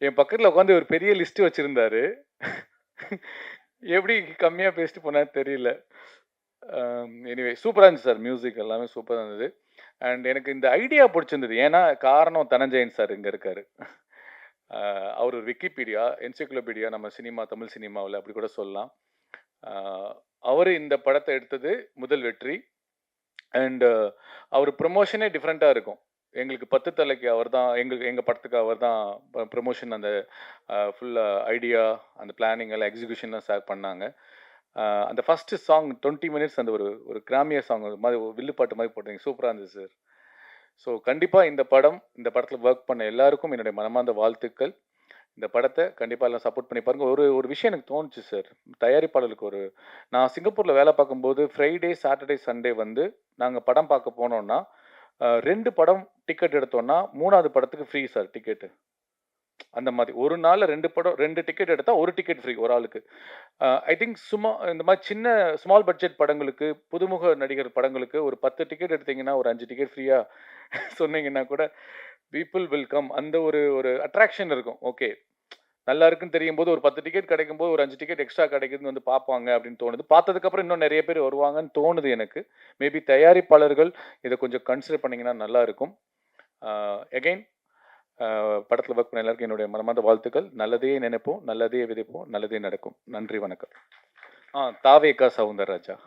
என் பக்கத்தில் உட்காந்து ஒரு பெரிய லிஸ்ட்டு வச்சுருந்தாரு. எப்படி கம்மியாக பேசிட்டு போனான்னு தெரியல. எனிவே சூப்பராக இருந்துச்சு சார். மியூசிக் எல்லாமே சூப்பராக இருந்தது. அண்ட் எனக்கு இந்த ஐடியா பிடிச்சிருந்தது. ஏன்னா காரணம் தனஞ்சயன் சார் இங்கே இருக்கார். அவர் ஒரு விக்கிபீடியா, என்சைக்ளோபீடியா நம்ம சினிமா, தமிழ் சினிமாவில் அப்படி கூட சொல்லலாம். அவர் இந்த படத்தை எடுத்தது முதல் வெற்றி. அண்டு அவர் ப்ரொமோஷனே டிஃப்ரெண்ட்டாக இருக்கும். எங்களுக்கு 10 தலைக்கு அவர் தான், எங்கள் படத்துக்கு அவர் தான் ப்ரொமோஷன், அந்த ஃபுல்லாக ஐடியா, அந்த பிளானிங் எல்லாம் எக்ஸிக்யூஷன்லாம் ஷேர் பண்ணாங்க. அந்த ஃபஸ்ட்டு சாங் 20 மினிட்ஸ் அந்த ஒரு கிராமிய சாங் மாதிரி வில்லுப்பாட்டு மாதிரி போட்டீங்க, சூப்பராக இருந்துச்சு சார். ஸோ கண்டிப்பாக இந்த படத்தில் ஒர்க் பண்ண எல்லாருக்கும் என்னுடைய மனமார்ந்த வாழ்த்துக்கள். இந்த படத்தை கண்டிப்பாக எல்லாம் சப்போர்ட் பண்ணி பாருங்கள். ஒரு விஷயம் எனக்கு தோணுச்சு சார், தயாரிப்பாளருக்கு நான் சிங்கப்பூரில் வேலை பார்க்கும்போது ஃப்ரைடே, சாட்டர்டே, சண்டே வந்து நாங்கள் படம் பார்க்க போனோன்னா 2 படம் டிக்கெட் எடுத்தோன்னா 3ஆவது படத்துக்கு ஃப்ரீ சார் டிக்கெட்டு. அந்த மாதிரி ஒரு நாளில் 2 டிக்கெட் எடுத்தால் 1 டிக்கெட் ஃப்ரீ ஒரு ஆளுக்கு. ஐ திங்க் இந்த மாதிரி சின்ன ஸ்மால் பட்ஜெட் படங்களுக்கு, புதுமுக நடிகர் படங்களுக்கு ஒரு 10 டிக்கெட் எடுத்தீங்கன்னா ஒரு 5 டிக்கெட் ஃப்ரீயாக சொன்னீங்கன்னா கூட பீப்புள் வில் கம். அந்த ஒரு அட்ராக்ஷன் இருக்கும். ஓகே, நல்லா இருக்குன்னு தெரியும் போது ஒரு 10 டிக்கெட் கிடைக்கும் போது ஒரு 5 டிக்கெட் எக்ஸ்ட்ரா கிடைக்குதுன்னு வந்து பார்ப்பாங்க அப்படின்னு தோணுது. பார்த்ததுக்கப்புறம் இன்னும் நிறைய பேர் வருவாங்கன்னு தோணுது எனக்கு. மேபி தயாரிப்பாளர்கள் இதை கொஞ்சம் கன்சிடர் பண்ணிங்கன்னா நல்லா இருக்கும். எகைன் படத்தில் ஒர்க் பண்ண எல்லாருக்கும் என்னுடைய மனமார்ந்த வாழ்த்துக்கள். நல்லதே நினைப்போம், நல்லதே விதைப்போம், நல்லதே நடக்கும். நன்றி, வணக்கம். தாவேகா சவுந்தரராஜா.